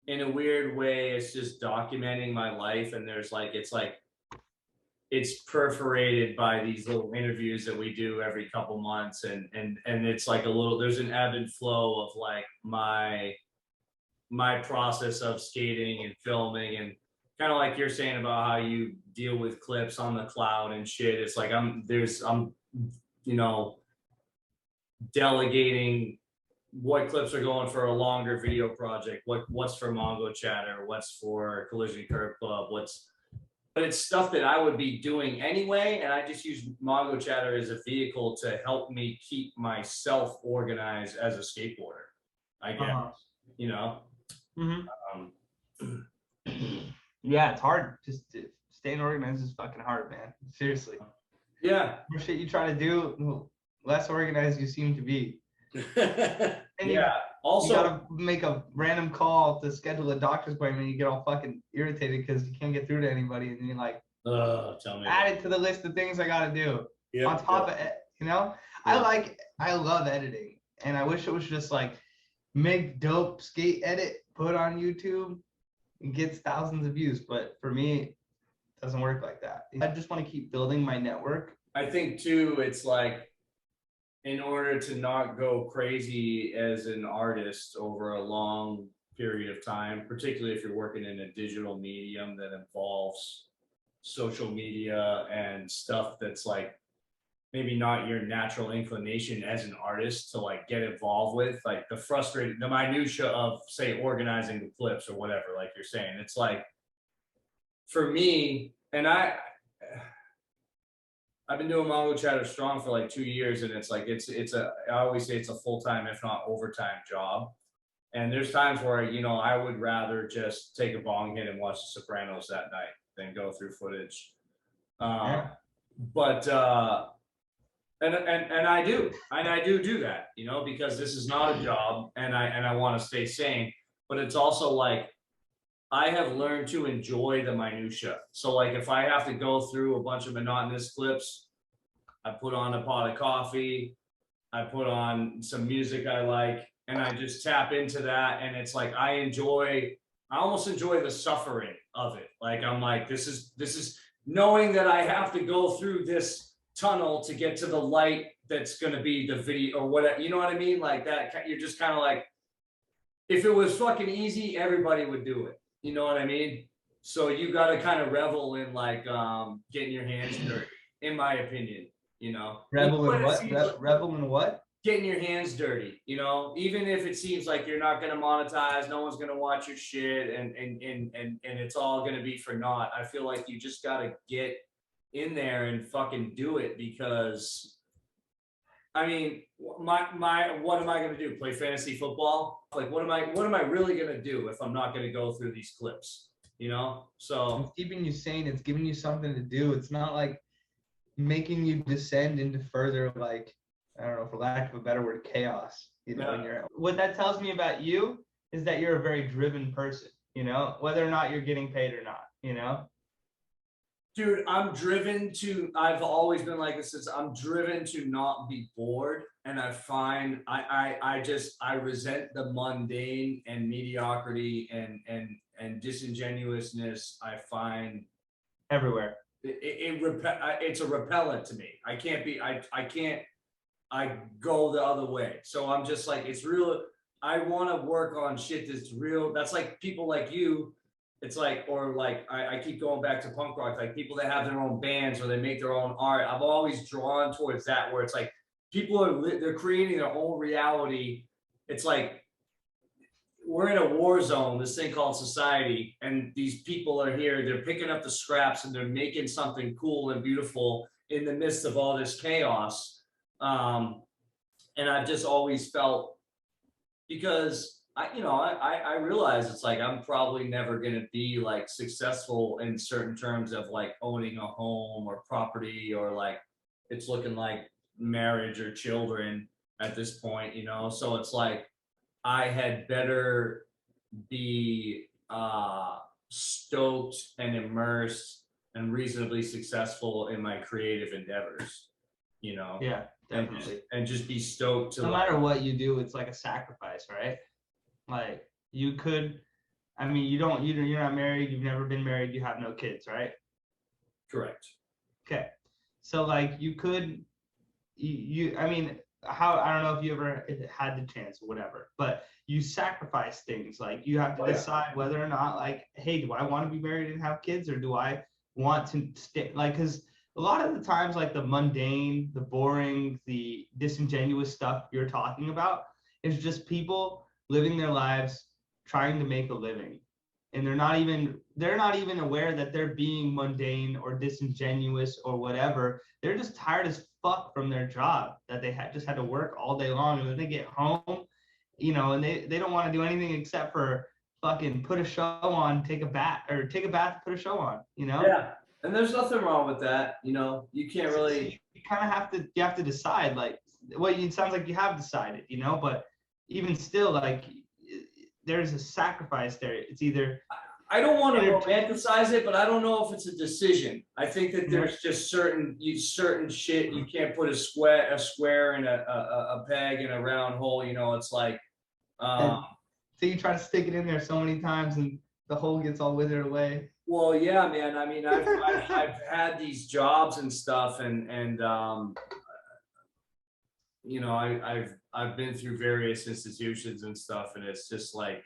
in a weird way, it's just documenting my life, and there's like it's perforated by these little interviews that we do every couple months, and it's like a little, there's an ebb and flow of like my process of skating and filming, and kind of like you're saying about how you deal with clips on the cloud and shit. It's like I'm you know, delegating what clips are going for a longer video project, what's for Mongochatter, what's for Collision Curb Club, but it's stuff that I would be doing anyway, and I just use Mongochatter as a vehicle to help me keep myself organized as a skateboarder, I guess. You know? Yeah, it's hard. Just staying organized is fucking hard, man. Seriously. Yeah. The shit you try to do, the less organized you seem to be. And yeah. Also, you gotta make a random call to schedule a doctor's appointment. You get all fucking irritated because you can't get through to anybody, and you're like, tell me. add it to the list of things I gotta do. Yep, on top of it, you know, I love editing, and I wish it was just like make dope skate edit, put on YouTube, and gets thousands of views. But for me, it doesn't work like that. I just want to keep building my network. I think too, it's like, in order to not go crazy as an artist over a long period of time, particularly if you're working in a digital medium that involves social media and stuff that's like maybe not your natural inclination as an artist to like get involved with, like the minutia of, say, organizing the clips or whatever, like you're saying. It's like, for me, and I've been doing Mongochatter strong for like 2 years, and it's like I always say it's a full-time, if not overtime job. And there's times where, you know, I would rather just take a bong hit and watch The Sopranos that night than go through footage. But and I do that, you know, because this is not a job, and I want to stay sane. But it's also like, I have learned to enjoy the minutia. So like, if I have to go through a bunch of monotonous clips, I put on a pot of coffee, I put on some music I like, and I just tap into that. And it's like, I almost enjoy the suffering of it. Like, I'm like, this is knowing that I have to go through this tunnel to get to the light that's going to be the video or whatever, you know what I mean? Like that, you're just kind of like, if it was fucking easy, everybody would do it. You know what I mean? So you got to kind of revel in like getting your hands dirty, in my opinion, you know? Revel in what? Revel in what? Getting your hands dirty, you know? Even if it seems like you're not going to monetize, no one's going to watch your shit, and it's all going to be for naught. I feel like you just got to get in there and fucking do it, because I mean, what am I going to do? Play fantasy football? Like, what am I really going to do if I'm not going to go through these clips? You know? So it's keeping you sane. It's giving you something to do. It's not like making you descend into further, like, I don't know, for lack of a better word, chaos. You know, Yeah. What that tells me about you is that you're a very driven person, you know, whether or not you're getting paid or not, you know? Dude, I've always been like this, I'm driven to not be bored. And I find I resent the mundane and mediocrity and disingenuousness I find everywhere. It's a repellent to me. I go the other way. So I'm just like, it's real. I want to work on shit that's real. That's like people like you. It's like, or like, I keep going back to punk rock, like people that have their own bands or they make their own art. I've always drawn towards that, where it's like people they're creating their own reality. It's like, we're in a war zone, this thing called society, and these people are here, they're picking up the scraps and they're making something cool and beautiful in the midst of all this chaos. And I've just always felt, because I realize it's like, I'm probably never going to be like successful in certain terms of like owning a home or property, or like it's looking like marriage or children at this point, you know? So it's like, I had better be stoked and immersed and reasonably successful in my creative endeavors, you know? Yeah, definitely. And just be stoked to, no matter what you do, it's like a sacrifice, right? Like, you could, I mean, you're not married, you've never been married, you have no kids, right? Correct. Okay. So like you could, I mean, I don't know if you ever had the chance or whatever, but you sacrifice things. Like you have to decide whether or not, like, hey, do I want to be married and have kids, or do I want to stay? Like, because a lot of the times, like the mundane, the boring, the disingenuous stuff you're talking about is just people living their lives trying to make a living, and they're not even aware that they're being mundane or disingenuous or whatever. They're just tired as fuck from their job that they just had to work all day long, and then they get home, you know, and they don't want to do anything except for fucking put a show on, take a bath, put a show on, you know? Yeah, and there's nothing wrong with that. You know, you can't really. You kind of have to decide. Like, well, it sounds like you have decided, you know, but even still, like, there's a sacrifice there. It's either. I don't want to romanticize it, but I don't know if it's a decision. I think that there's just certain shit you can't put a square in a peg in a round hole. You know, it's like. So you try to stick it in there so many times, and the hole gets all withered away. Well, yeah, man. I mean, I've had these jobs and stuff, and you know, I've been through various institutions and stuff, and it's just like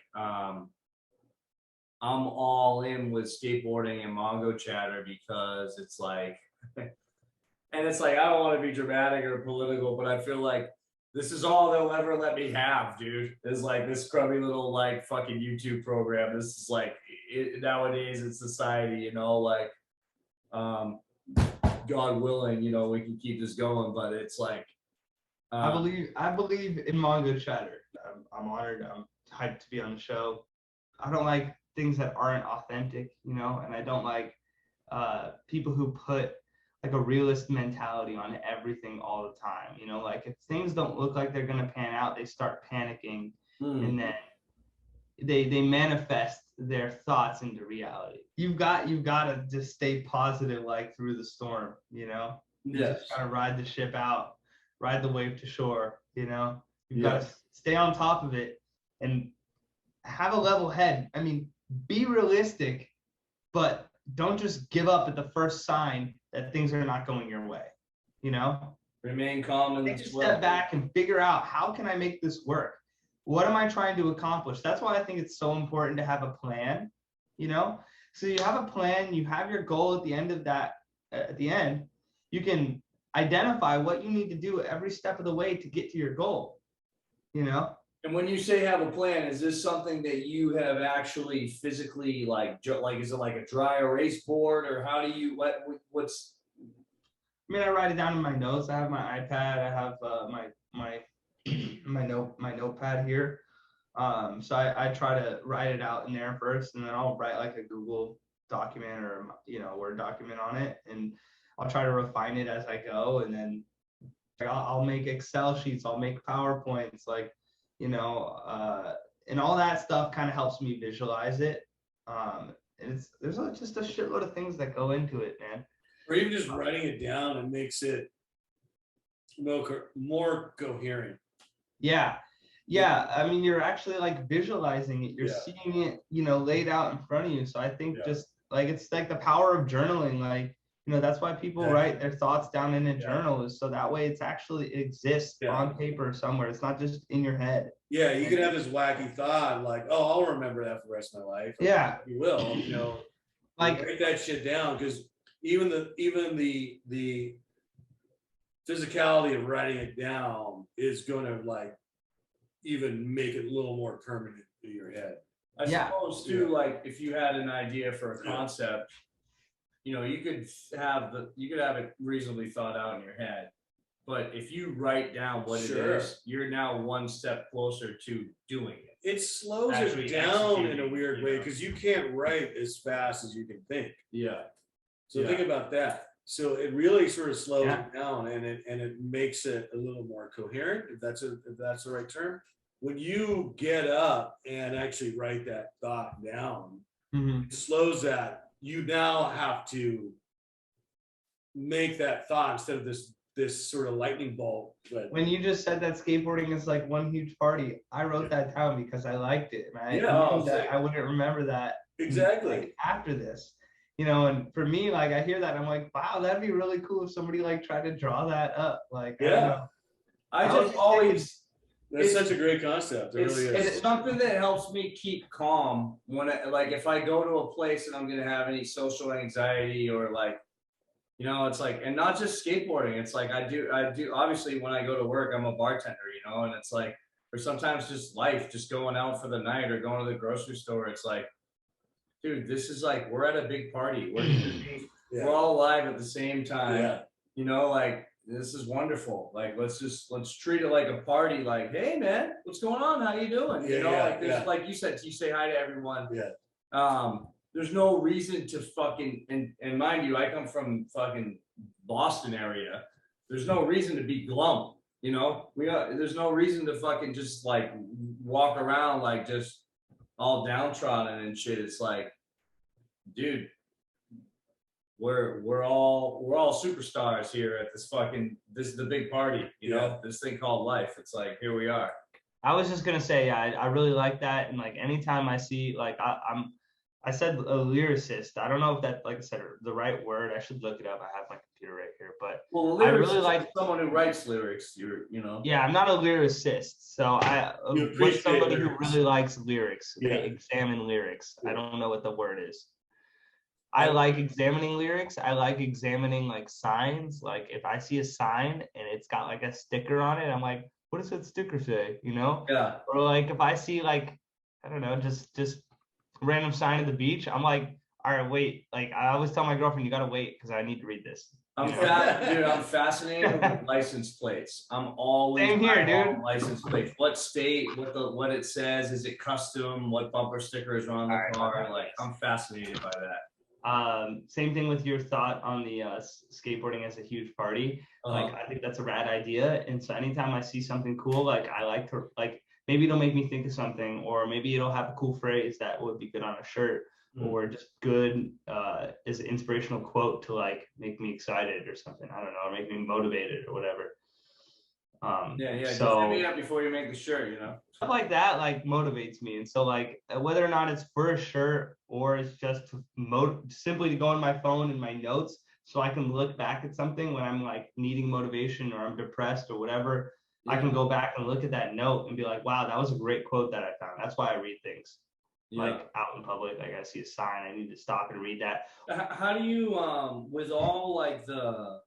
I'm all in with skateboarding and Mongochatter because it's like, and it's like, I don't want to be dramatic or political, but I feel like this is all they'll ever let me have, dude. Is like this crummy little like fucking YouTube program. This is like nowadays in society, you know, like God willing, you know, we can keep this going, but it's like I believe in Mongochatter. I'm honored. I'm hyped to be on the show. I don't like things that aren't authentic, you know, and I don't like people who put like a realist mentality on everything all the time, you know, like if things don't look like they're gonna pan out, they start panicking, and then they manifest their thoughts into reality. You've got to just stay positive, like through the storm, you know. You just gotta ride the ship out, ride the wave to shore, you know. You've got to stay on top of it and have a level head. I mean, be realistic, but don't just give up at the first sign that things are not going your way, you know? Remain calm and take a step back and figure out, how can I make this work? What am I trying to accomplish? That's why I think it's so important to have a plan, you know? So you have a plan, you have your goal at the end of that, at the end, you can identify what you need to do every step of the way to get to your goal, you know? And when you say have a plan, is this something that you have actually physically like is it like a dry erase board, or how do you what's? I mean, I write it down in my notes. I have my iPad. I have my notepad here. So I try to write it out in there first, and then I'll write like a Google document or, you know, Word document on it, and I'll try to refine it as I go, and then I'll make Excel sheets. I'll make PowerPoints, like, you know, and all that stuff kind of helps me visualize it. And there's just a shitload of things that go into it, man. Or even just writing it down and makes it more coherent. Yeah. I mean, you're actually like visualizing it. You're seeing it, you know, laid out in front of you. So I think just like, it's like the power of journaling. Like, you know, that's why people write their thoughts down in a journal, is so that way it exists on paper somewhere. It's not just in your head. Yeah, you could have this wacky thought like, oh, I'll remember that for the rest of my life. Yeah, you will. You know, like write that shit down, because even the physicality of writing it down is going to like even make it a little more permanent in your head. I suppose too, like if you had an idea for a concept, you know, you could have it reasonably thought out in your head, but if you write down what it is, you're now one step closer to doing it. It slows it down in a weird way, because you can't write as fast as you can think. Yeah. So think about that. So it really sort of slows it down, and it makes it a little more coherent, if that's the right term. When you get up and actually write that thought down, it slows that. You now have to make that thought, instead of this this sort of lightning bolt. But When you just said that skateboarding is like one huge party, I wrote that down because I liked it. And I knew that I wouldn't remember that exactly like, after this. You know, and for me, like I hear that and I'm like, wow, that'd be really cool if somebody like tried to draw that up. Like, I don't know. I just always that's such a great concept. It really is. It's something that helps me keep calm when like if I go to a place and I'm gonna have any social anxiety or like, you know, it's like, and not just skateboarding. It's like I do obviously when I go to work, I'm a bartender, you know, and it's like, or sometimes just life, just going out for the night or going to the grocery store. It's like, dude, this is like, we're at a big party. We're all alive at the same time. You know, like this is wonderful. Like, let's treat it like a party. Like, hey man, what's going on? How you doing? You know, like there's like you said, you say hi to everyone. There's no reason to fucking, and mind you, I come from fucking Boston area. There's no reason to be glum, you know? There's no reason to fucking just like walk around like just all downtrodden and shit. It's like, dude, we're all superstars here at this is the big party, you know, this thing called life. It's like, here we are. I was just gonna say, I really like that. And like anytime I see like I said a lyricist. I don't know if that, like I said, the right word. I should look it up. I have my computer right here. But I really like someone who writes lyrics. You know. Yeah, I'm not a lyricist, so what's somebody who really likes lyrics? They examine lyrics. I don't know what the word is. I like examining lyrics. I like examining like signs. Like if I see a sign and it's got like a sticker on it, I'm like, what does that sticker say? You know? Yeah. Or like if I see like, I don't know, just random sign at the beach, I'm like, all right, wait. Like I always tell my girlfriend, you gotta wait because I need to read this. I'm fascinated with license plates. I'm always same here, dude. License plates. What state? What it says? Is it custom? What bumper sticker is on the car? Like I'm fascinated by that. Same thing with your thought on the skateboarding as a huge party. Like I think that's a rad idea. And so anytime I see something cool, like I like to like. Maybe it'll make me think of something, or maybe it'll have a cool phrase that would be good on a shirt, or just good as an inspirational quote to like make me excited or something. I don't know, or make me motivated or whatever. So hit me up before you make the shirt, you know. Stuff like that like motivates me, and so like whether or not it's for a shirt or it's just simply to go on my phone and my notes so I can look back at something when I'm like needing motivation or I'm depressed or whatever. I can go back and look at that note and be like, wow, that was a great quote that I found. That's why I read things like out in public. Like I see a sign, I need to stop and read that. How do you, with all like the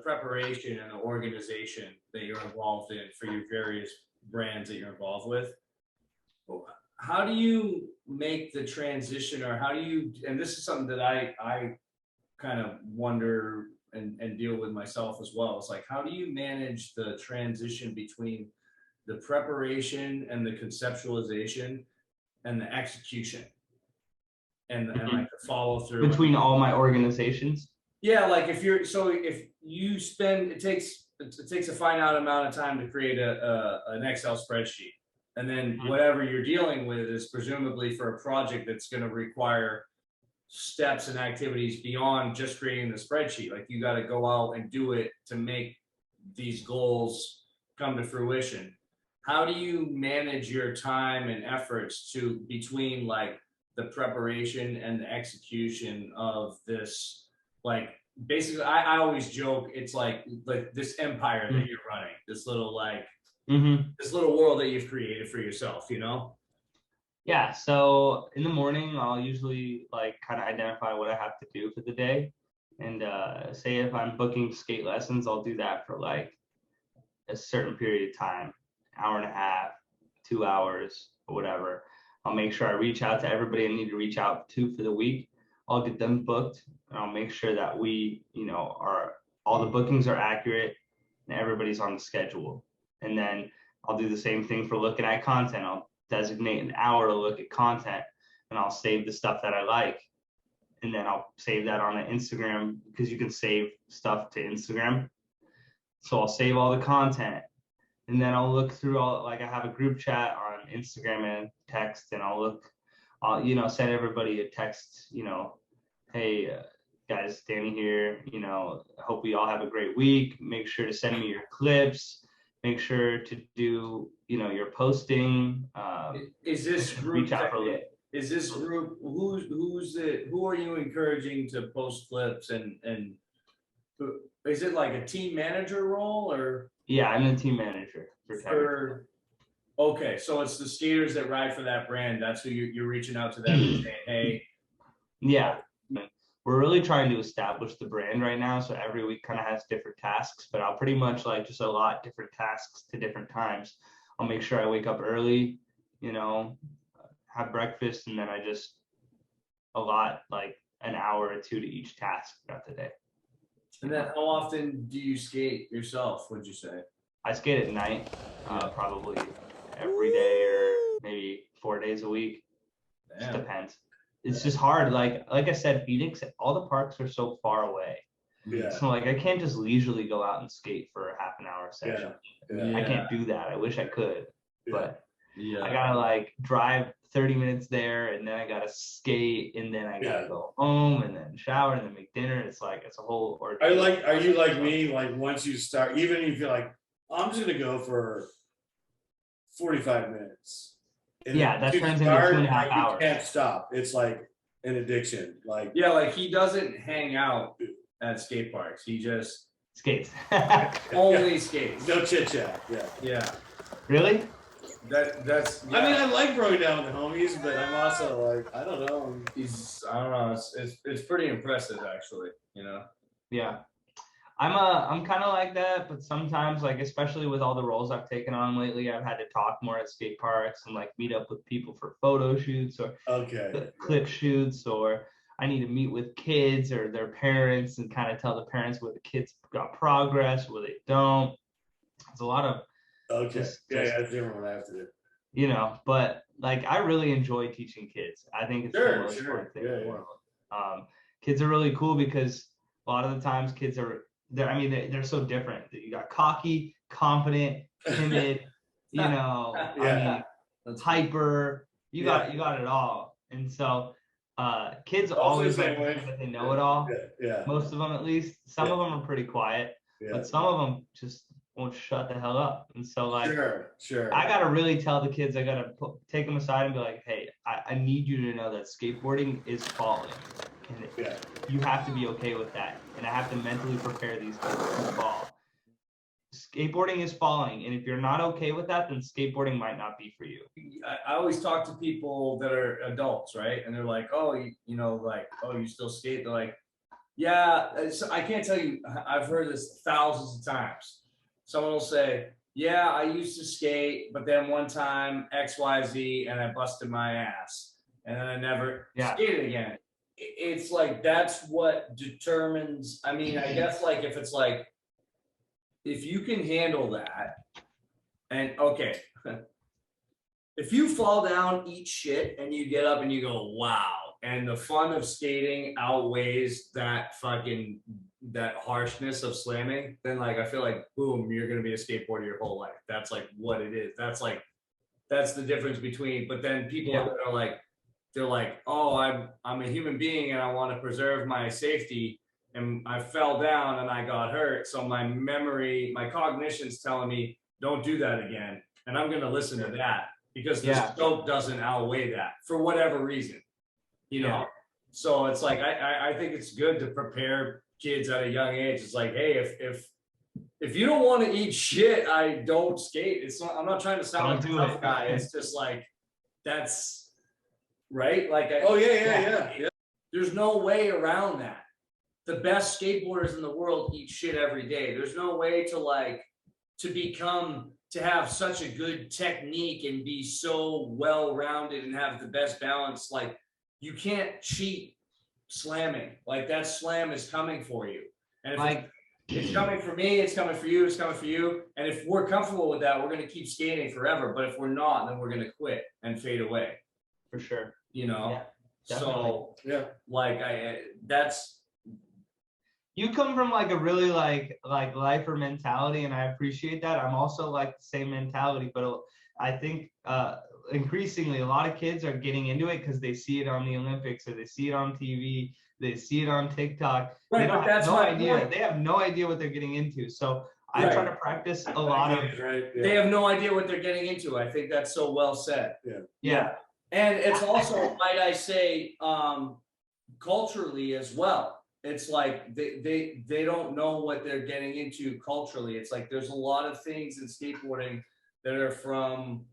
preparation and the organization that you're involved in for your various brands that you're involved with, how do you make the transition, or how do you, and this is something that I kind of wonder and deal with myself as well. It's like, how do you manage the transition between the preparation and the conceptualization and the execution and like the follow through between all my organizations? Yeah, like if you spend, it takes a finite amount of time to create an Excel spreadsheet, and then whatever you're dealing with is presumably for a project that's going to require steps and activities beyond just creating the spreadsheet. Like you got to go out and do it to make these goals come to fruition. How do you manage your time and efforts between like the preparation and the execution of this? Like basically, I always joke, it's like this empire that you're running, this little like this little world that you've created for yourself, you know? Yeah, so in the morning, I'll usually like kind of identify what I have to do for the day. And say if I'm booking skate lessons, I'll do that for like a certain period of time, hour and a half, 2 hours, or whatever. I'll make sure I reach out to everybody I need to reach out to for the week. I'll get them booked, and I'll make sure that we, you know, all the bookings are accurate and everybody's on the schedule. And then I'll do the same thing for looking at content. I'll designate an hour to look at content, and I'll save the stuff that I like, and then I'll save that on Instagram, because you can save stuff to Instagram. So I'll save all the content, and then I'll look through all, like I have a group chat on Instagram and text, and I'll you know, send everybody a text, you know, hey guys standing here, you know, hope we all have a great week. Make sure to send me your clips. Make sure to do, you know, your posting. Is this group? Reach out for a little. Is this group? Who are you encouraging to post clips and is it like a team manager role or? Yeah, I'm the team manager for okay, so it's the skaters that ride for that brand. That's who you're reaching out to them and saying, hey. Yeah, we're really trying to establish the brand right now. So every week kind of has different tasks, but I'll pretty much like just allot different tasks to different times. I'll make sure I wake up early, you know, have breakfast, and then I just allot like an hour or two to each task throughout the day. And then how often do you skate yourself, would you say? I skate at night, probably every day or maybe 4 days a week. Just depends. It's just hard. Like I said, Phoenix, all the parks are so far away. Yeah. So like I can't just leisurely go out and skate for a half an hour session. Yeah. I can't do that. I wish I could, Yeah. but I gotta like drive 30 minutes there, and then I gotta skate, and then I gotta go home, and then shower, and then make dinner. It's like it's a whole ordeal. Are you like me? Like once you start, even if you're like, I'm just gonna go for 45 minutes. And yeah, that turns into 2.5 hours. You can't stop. It's like an addiction. Like like he doesn't hang out at skate parks. He just skates. Only skates. No chit chat. Yeah. Really? That's. I mean, I like throwing down with the homies, but I'm also like, I don't know. I don't know. It's pretty impressive, actually. You know. Yeah. I'm kind of like that, but sometimes, like, especially with all the roles I've taken on lately, I've had to talk more at skate parks and like meet up with people for photo shoots or clip shoots, or I need to meet with kids or their parents and kind of tell the parents where the kids got progress, where they don't. It's a lot of that's different what I have to do. You know, but like I really enjoy teaching kids. I think it's the most important thing in the world. Kids are really cool because a lot of the times kids are they're so different. You got cocky, confident, timid, you know, I mean, hyper. You got it all. And so kids always like to think that they know it all. Most of them, at least. Some of them are pretty quiet, but some of them just won't shut the hell up. And so like I gotta really tell the kids, I gotta take them aside and be like, hey, I need you to know that skateboarding is falling, and you have to be okay with that, and I have to mentally prepare these kids to fall. Skateboarding is falling, and if you're not okay with that, then skateboarding might not be for you. I always talk to people that are adults, right? And they're like, oh, you know, like, oh, you still skate? They're like, yeah, I can't tell you, I've heard this thousands of times. Someone will say, yeah, I used to skate, but then one time XYZ and I busted my ass, and then I never skated again. It's like, that's what determines, I mean, I guess like if it's like, if you can handle that, and okay, if you fall down, eat shit, and you get up and you go, wow, and the fun of skating outweighs that harshness of slamming, then like I feel like boom, you're gonna be a skateboarder your whole life. That's like what it is. That's the difference between. But then people that are like, they're like, oh, I'm a human being and I want to preserve my safety, and I fell down and I got hurt, so my memory, my cognition's telling me don't do that again, and I'm gonna listen to that because the scope doesn't outweigh that for whatever reason, you know. So it's like I think it's good to prepare kids at a young age. It's like, hey, if you don't want to eat shit, I don't skate. It's not, I'm not trying to sound like a tough guy. It's just like, that's right. Like, there's no way around that. The best skateboarders in the world eat shit every day. There's no way to have such a good technique and be so well-rounded and have the best balance. Like, you can't cheat slamming. Like, that slam is coming for you. And if it's coming for me, it's coming for you, it's coming for you. And if we're comfortable with that, we're going to keep skating forever. But if we're not, then we're going to quit and fade away. For sure. You know? Yeah, so, like, that's... You come from like a really like lifer mentality, and I appreciate that. I'm also like the same mentality, but I think increasingly a lot of kids are getting into it because they see it on the Olympics or they see it on TV. They see it on TikTok. Right, They but don't that's have no my idea. point. They have no idea what they're getting into. So I try to practice a lot of. Right. Yeah. They have no idea what they're getting into. I think that's so well said. Yeah. And it's also, might I say, culturally as well. It's like they don't know what they're getting into culturally. It's like there's a lot of things in skateboarding that are from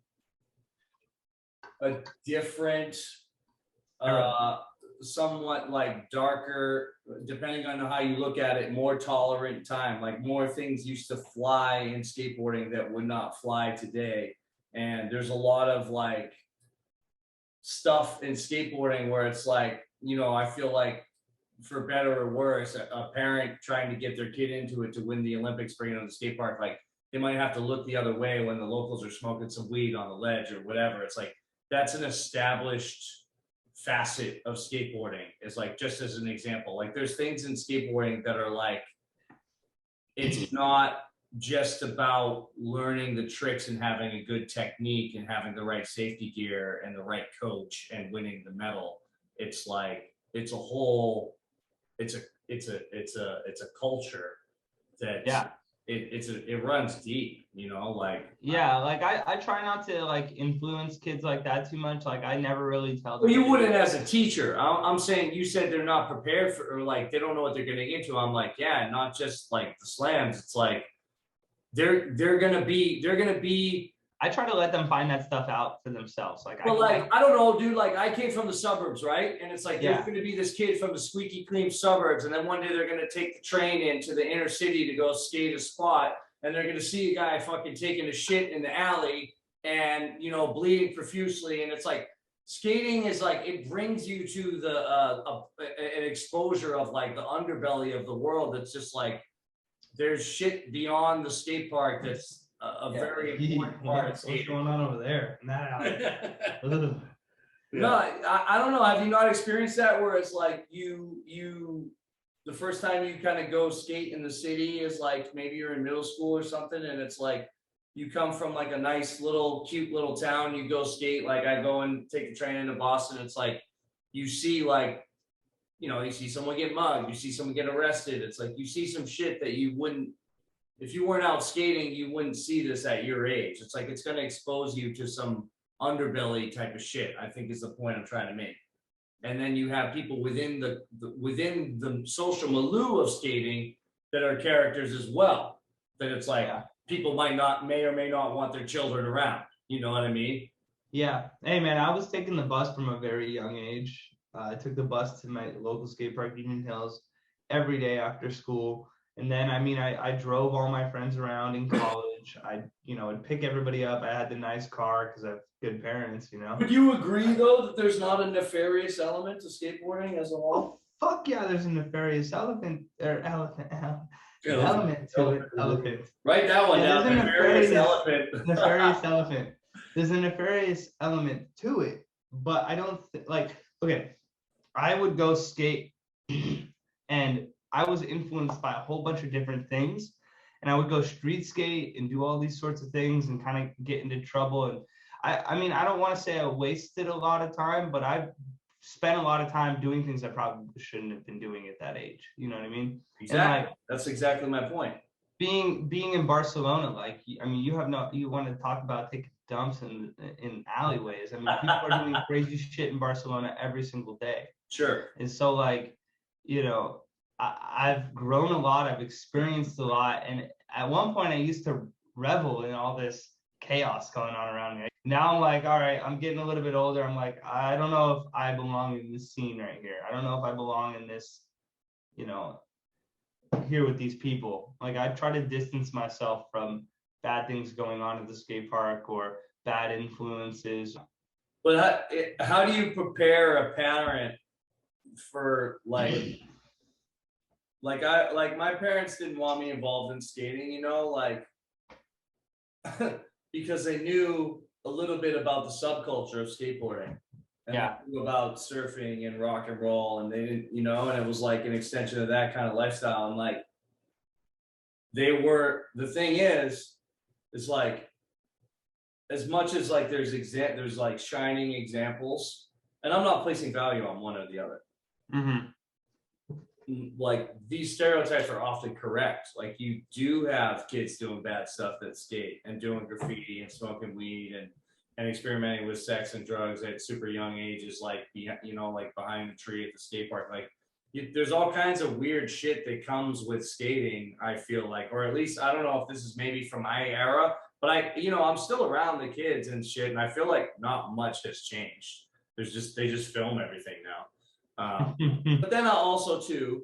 a different, somewhat like darker, depending on how you look at it, more tolerant time. Like more things used to fly in skateboarding that would not fly today. And there's a lot of like stuff in skateboarding where it's like, you know, I feel like for better or worse, a parent trying to get their kid into it to win the Olympics, bring it on the skate park, like they might have to look the other way when the locals are smoking some weed on the ledge or whatever. It's like, that's an established facet of skateboarding. It's like, just as an example, like there's things in skateboarding that are like, it's not just about learning the tricks and having a good technique and having the right safety gear and the right coach and winning the medal. It's like, it's a whole, it's a culture that it runs deep, you know, like. Yeah, like I try not to like influence kids like that too much. Like I never really tell them. Well, you wouldn't as a teacher. I'm saying, you said they're not prepared for, or like they don't know what they're getting into. I'm like, yeah, not just like the slams. It's like they're gonna be. I try to let them find that stuff out for themselves. Like, well, I don't know, dude. Like, I came from the suburbs, right? And it's like there's gonna be this kid from the squeaky clean suburbs, and then one day they're gonna take the train into the inner city to go skate a spot, and they're gonna see a guy fucking taking a shit in the alley and, you know, bleeding profusely, and it's like skating is like, it brings you to the an exposure of like the underbelly of the world. That's just like there's shit beyond the skate park that's a very important part of skating. What's going on over there in that alley? No, I don't know. Have you not experienced that where it's like you the first time you kind of go skate in the city is like maybe you're in middle school or something, and it's like you come from like a nice little cute little town, you go skate, like I go and take the train into Boston, it's like you see like, you know, you see someone get mugged, you see someone get arrested. It's like you see some shit that you wouldn't, if you weren't out skating, you wouldn't see this at your age. It's like it's going to expose you to some underbelly type of shit, I think is the point I'm trying to make. And then you have people within the social milieu of skating that are characters as well. That it's like people may or may not want their children around. You know what I mean? Yeah. Hey man, I was taking the bus from a very young age. I took the bus to my local skate park, Union Hills, every day after school. And then, I mean, I drove all my friends around in college. I'd pick everybody up. I had the nice car because I have good parents, you know. Would you agree, though, that there's not a nefarious element to skateboarding as a whole? Oh, fuck yeah, there's a nefarious element to it. Elephant. Write that one down. Nefarious elephant. Nefarious elephant. There's a nefarious element to it. But I don't okay, I would go skate and I was influenced by a whole bunch of different things, and I would go street skate and do all these sorts of things and kind of get into trouble. And I mean, I don't want to say I wasted a lot of time, but I spent a lot of time doing things I probably shouldn't have been doing at that age. You know what I mean? Exactly. That's exactly my point. Being in Barcelona, like, I mean, you want to talk about taking dumps in alleyways. I mean, people are doing crazy shit in Barcelona every single day. Sure. And so, like, you know, I've grown a lot, I've experienced a lot, and at one point I used to revel in all this chaos going on around me. Now I'm like, all right, I'm getting a little bit older. I'm like, I don't know if I belong in this scene right here. I don't know if I belong in this, you know, here with these people. Like, I try to distance myself from bad things going on at the skate park or bad influences. But how do you prepare a parent for like my parents didn't want me involved in skating, you know, like because they knew a little bit about the subculture of skateboarding and they knew about surfing and rock and roll, and they didn't, you know, and it was like an extension of that kind of lifestyle. And like the thing is like, as much as like there's like shining examples, and I'm not placing value on one or the other. Mm-hmm. like these stereotypes are often correct. Like you do have kids doing bad stuff that skate and doing graffiti and smoking weed and experimenting with sex and drugs at super young ages, like, you know, like behind the tree at the skate park. Like there's all kinds of weird shit that comes with skating, I feel like, or at least, I don't know if this is maybe from my era, but I'm still around the kids and shit. And I feel like not much has changed. They just film everything now. But then also too,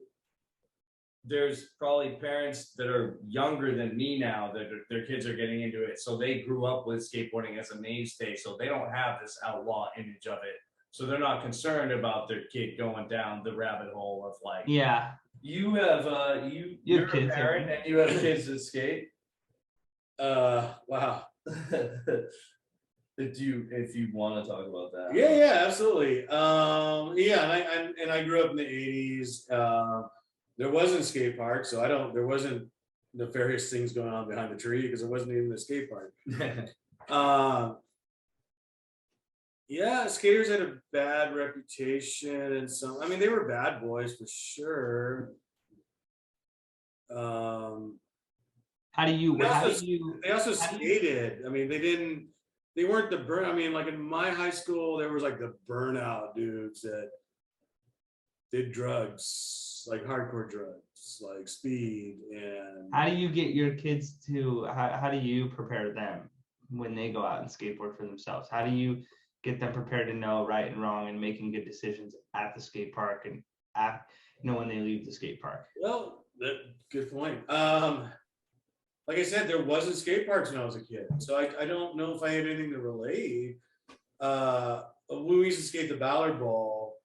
there's probably parents that are younger than me now that their kids are getting into it. So they grew up with skateboarding as a mainstay. So they don't have this outlaw image of it. So they're not concerned about their kid going down the rabbit hole of like, Yeah. You have you're kids, a parent and you have kids that skate. Wow. If you want to talk about that. Yeah, absolutely. Yeah, and I grew up in the 80s. There wasn't a skate park, so there wasn't nefarious things going on behind the tree because it wasn't even a skate park. Yeah, skaters had a bad reputation, and they were bad boys for sure. How do you they also skated. I mean, they weren't the burn. I mean, like in my high school, there was like the burnout dudes that did drugs, like hardcore drugs, like speed. And how do you get your kids to, how do you prepare them when they go out and skateboard for themselves? How do you get them prepared to know right and wrong and making good decisions at the skate park and when they leave the skate park? Well, good point. Like I said, there wasn't skate parks when I was a kid, so I don't know if I have anything to relate. When we used to skate the Ballard Ball,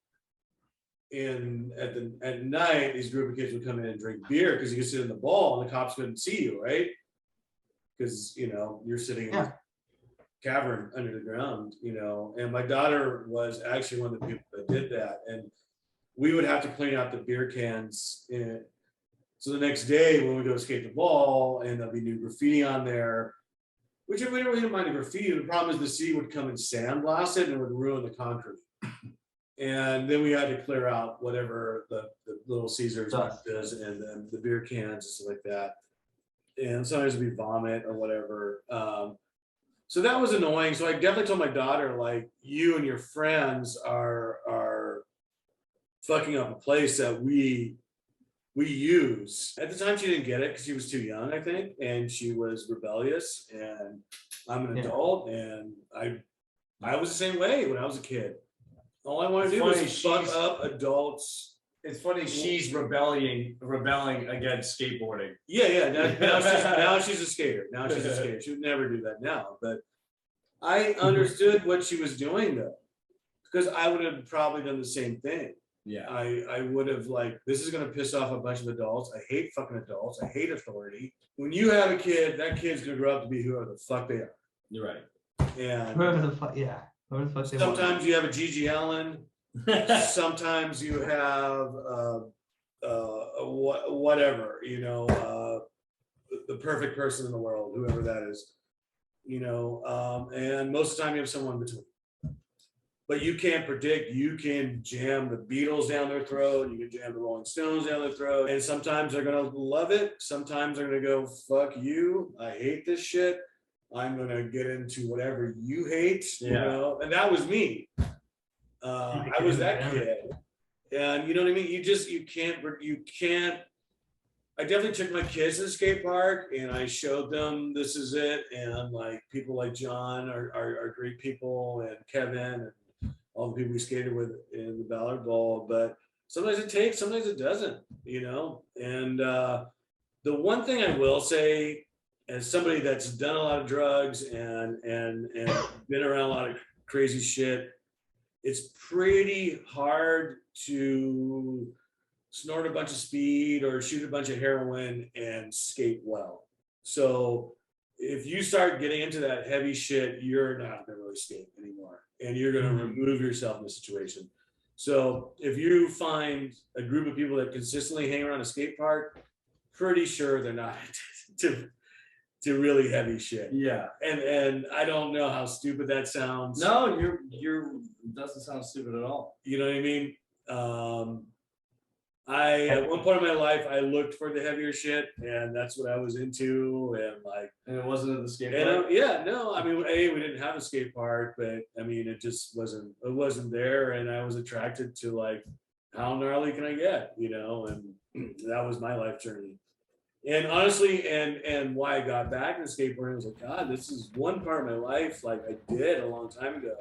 at night, these group of kids would come in and drink beer because you could sit in the ball and the cops couldn't see you, right? Because you're sitting in a cavern under the ground, And my daughter was actually one of the people that did that, and we would have to clean out the beer cans. So the next day when we go skate the ball and there'll be new graffiti on there, which we didn't mind the graffiti. The problem is the city would come and sandblast it and it would ruin the concrete. And then we had to clear out whatever the Little Caesars does and then the beer cans and stuff like that. And sometimes it'd be vomit or whatever. So that was annoying. So I definitely told my daughter, like, you and your friends are fucking up a place that we use. At the time, she didn't get it because she was too young, I think, and she was rebellious. And I'm an adult, and I was the same way when I was a kid. All I want to do is fuck up adults. It's funny she's rebelling against skateboarding. Yeah. Now she's a skater. Now she's a skater. She would never do that now. But I understood what she was doing though, because I would have probably done the same thing. Yeah. I would have this is gonna piss off a bunch of adults. I hate fucking adults. I hate authority. When you have a kid, that kid's gonna grow up to be whoever the fuck they are. You're right. And Whoever the fuck they want. sometimes you have a Gigi Allen. Sometimes you have whatever, the perfect person in the world, whoever that is, and most of the time you have someone in between. But you can't predict. You can jam the Beatles down their throat. You can jam the Rolling Stones down their throat. And sometimes they're going to love it. Sometimes they're going to go, fuck you. I hate this shit. I'm going to get into whatever you hate, And that was me. I was that kid. And you know what I mean? You can't. I definitely took my kids to the skate park and I showed them this is it. And like people like John are great people, and Kevin and all the people we skated with in the Ballard Ball. But sometimes it takes, sometimes it doesn't, And the one thing I will say, as somebody that's done a lot of drugs and been around a lot of crazy shit, it's pretty hard to snort a bunch of speed or shoot a bunch of heroin and skate well. So if you start getting into that heavy shit, you're not going to really skate anymore, and you're going to remove yourself from the situation. So if you find a group of people that consistently hang around a skate park, pretty sure they're not to really heavy shit. Yeah. And I don't know how stupid that sounds. No, you're doesn't sound stupid at all. You know what I mean? At one point in my life, I looked for the heavier shit, and that's what I was into. And like, And it wasn't at the skate and, park? yeah, no, I mean, we didn't have a skate park, but I mean, it just wasn't there, and I was attracted to like, how gnarly can I get, you know? And that was my life journey. And honestly, and why I got back into skateboarding was like, God, this is one part of my life like I did a long time ago.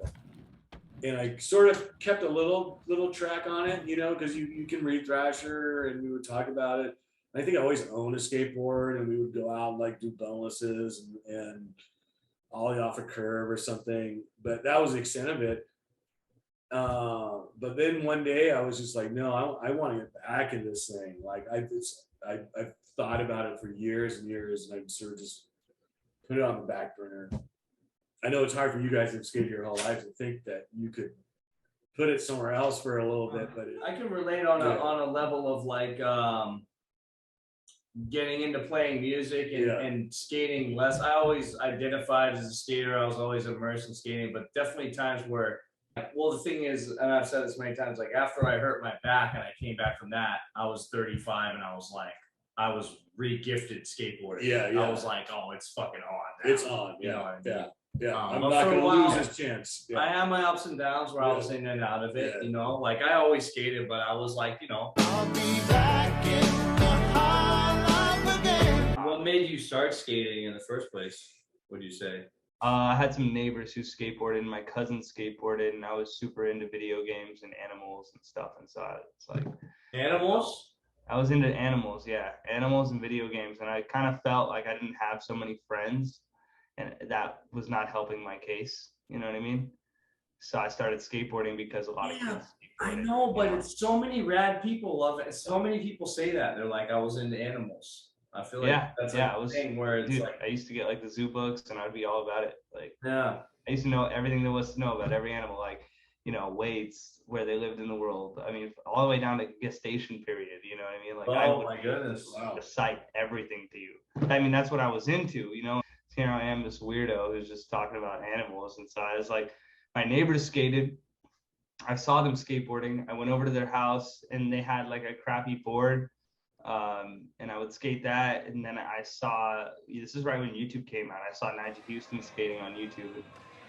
And I sort of kept a little track on it, you know, because you can read Thrasher and we would talk about it. I think I always owned a skateboard, and we would go out and like do bonuses and ollie off a curve or something. But that was the extent of it. But then one day I was just like, no, I want to get back in this thing. Like I've thought about it for years and years, and I sort of just put it on the back burner. I know it's hard for you guys to skate your whole life to think that you could put it somewhere else for a little bit, but I can relate on a level of like getting into playing music and skating less. I always identified as a skater. I was always immersed in skating, but definitely times where, well, the thing is, and I've said this many times, like after I hurt my back and I came back from that, I was 35 and I was like, I was re-gifted skateboarding. Yeah. I was like, oh, it's fucking on now. It's on. You know what I mean? Yeah. I'm but not for a going to while, lose this chance. Yeah. I had my ups and downs where I was in and out of it, you know, like I always skated, but I was like, you know. I'll be back in the hall of the game. What made you start skating in the first place, would you say? I had some neighbors who skateboarded, and my cousin skateboarded, and I was super into video games and animals and stuff. And so it's like animals. I was into animals, animals and video games, and I kind of felt like I didn't have so many friends, and that was not helping my case. You know what I mean? So I started skateboarding because a lot of kids I know, but it's so many rad people love it. So many people say that they're like, I was into animals. I feel like that's a thing where it's like, I used to get like the zoo books, and I'd be all about it. Like, I used to know everything there was to know about every animal, like, you know, weights, where they lived in the world. I mean, all the way down to gestation period. You know what I mean? Like, I would my goodness, recite everything to you. I mean, that's what I was into. You know, here I am, this weirdo who's just talking about animals. And so I was like, my neighbors skated. I saw them skateboarding. I went over to their house, and they had like a crappy board. And I would skate that, and then I saw, this is right when YouTube came out, I saw Nigel Houston skating on YouTube, and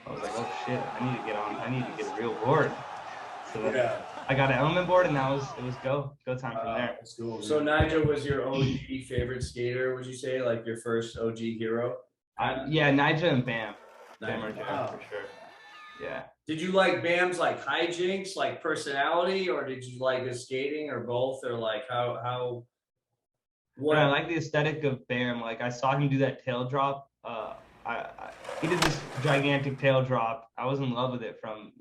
I was like, oh shit, I need to get a real board. So then I got an element board, and it was go time from there. Cool. So Nigel was your OG favorite skater, would you say, like your first OG hero? Nigel and Bam. Bam are for sure. Yeah. Did you like Bam's like hijinks, like personality, or did you like his skating, or both, or like how? What I like the aesthetic of Bam. Like I saw him do that tail drop. He did this gigantic tail drop. I was in love with it from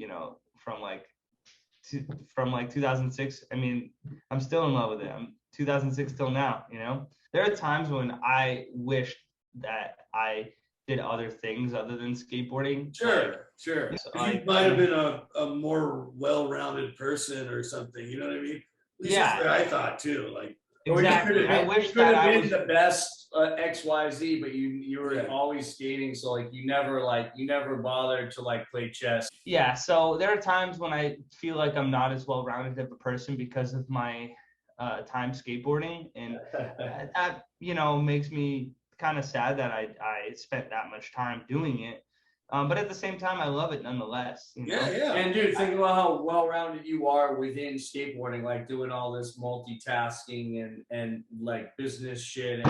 2006. I mean, I'm still in love with it. I'm 2006 till now. You know, there are times when I wish that I did other things other than skateboarding. Sure. So you might have been a more well-rounded person or something. You know what I mean? At least that's what I thought too. Like. Exactly. I wish that I was the best XYZ, but you were always skating, so like you never bothered to like play chess. Yeah, so there are times when I feel like I'm not as well-rounded of a person because of my time skateboarding, and that makes me kind of sad that I spent that much time doing it. But at the same time, I love it nonetheless. You know? Yeah. And dude, think about how well-rounded you are within skateboarding, like doing all this multitasking and like business shit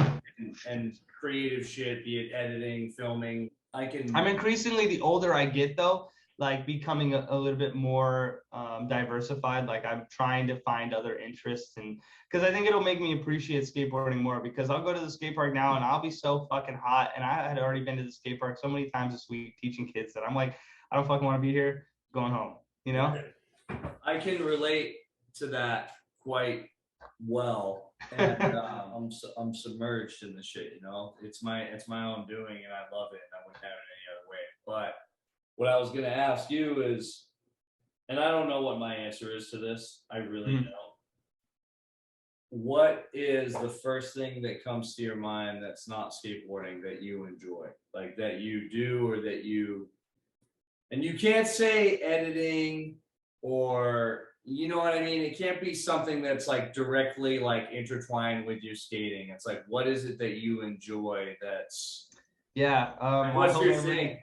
and creative shit, be it editing, filming. I'm increasingly, the older I get though, like becoming a little bit more diversified. Like I'm trying to find other interests, and because I think it'll make me appreciate skateboarding more, because I'll go to the skate park now and I'll be so fucking hot, and I had already been to the skate park so many times this week teaching kids that I'm like, I don't fucking want to be here, going home, you know? I can relate to that quite well, and I'm submerged in the shit, you know? It's my own doing, and I love it, and I wouldn't have it any other way. But what I was going to ask you is, and I don't know what my answer is to this. I really don't. What is the first thing that comes to your mind that's not skateboarding that you enjoy? Like that you do, or and you can't say editing or, you know what I mean? It can't be something that's like directly like intertwined with your skating. It's like, what is it that you enjoy that's Yeah. what's your thing?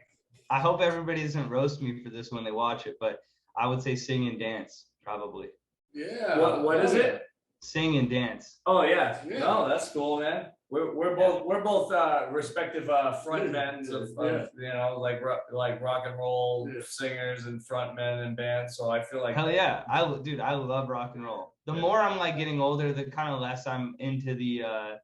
I hope everybody doesn't roast me for this when they watch it, but I would say sing and dance, probably. Yeah. What is it? Sing and dance. Oh yeah. Yeah. No, that's cool, man. We're both respective frontmen of you know, like rock and roll singers and frontmen and bands. So I feel like Hell yeah. I love rock and roll. The more I'm like getting older, the kind of less I'm into the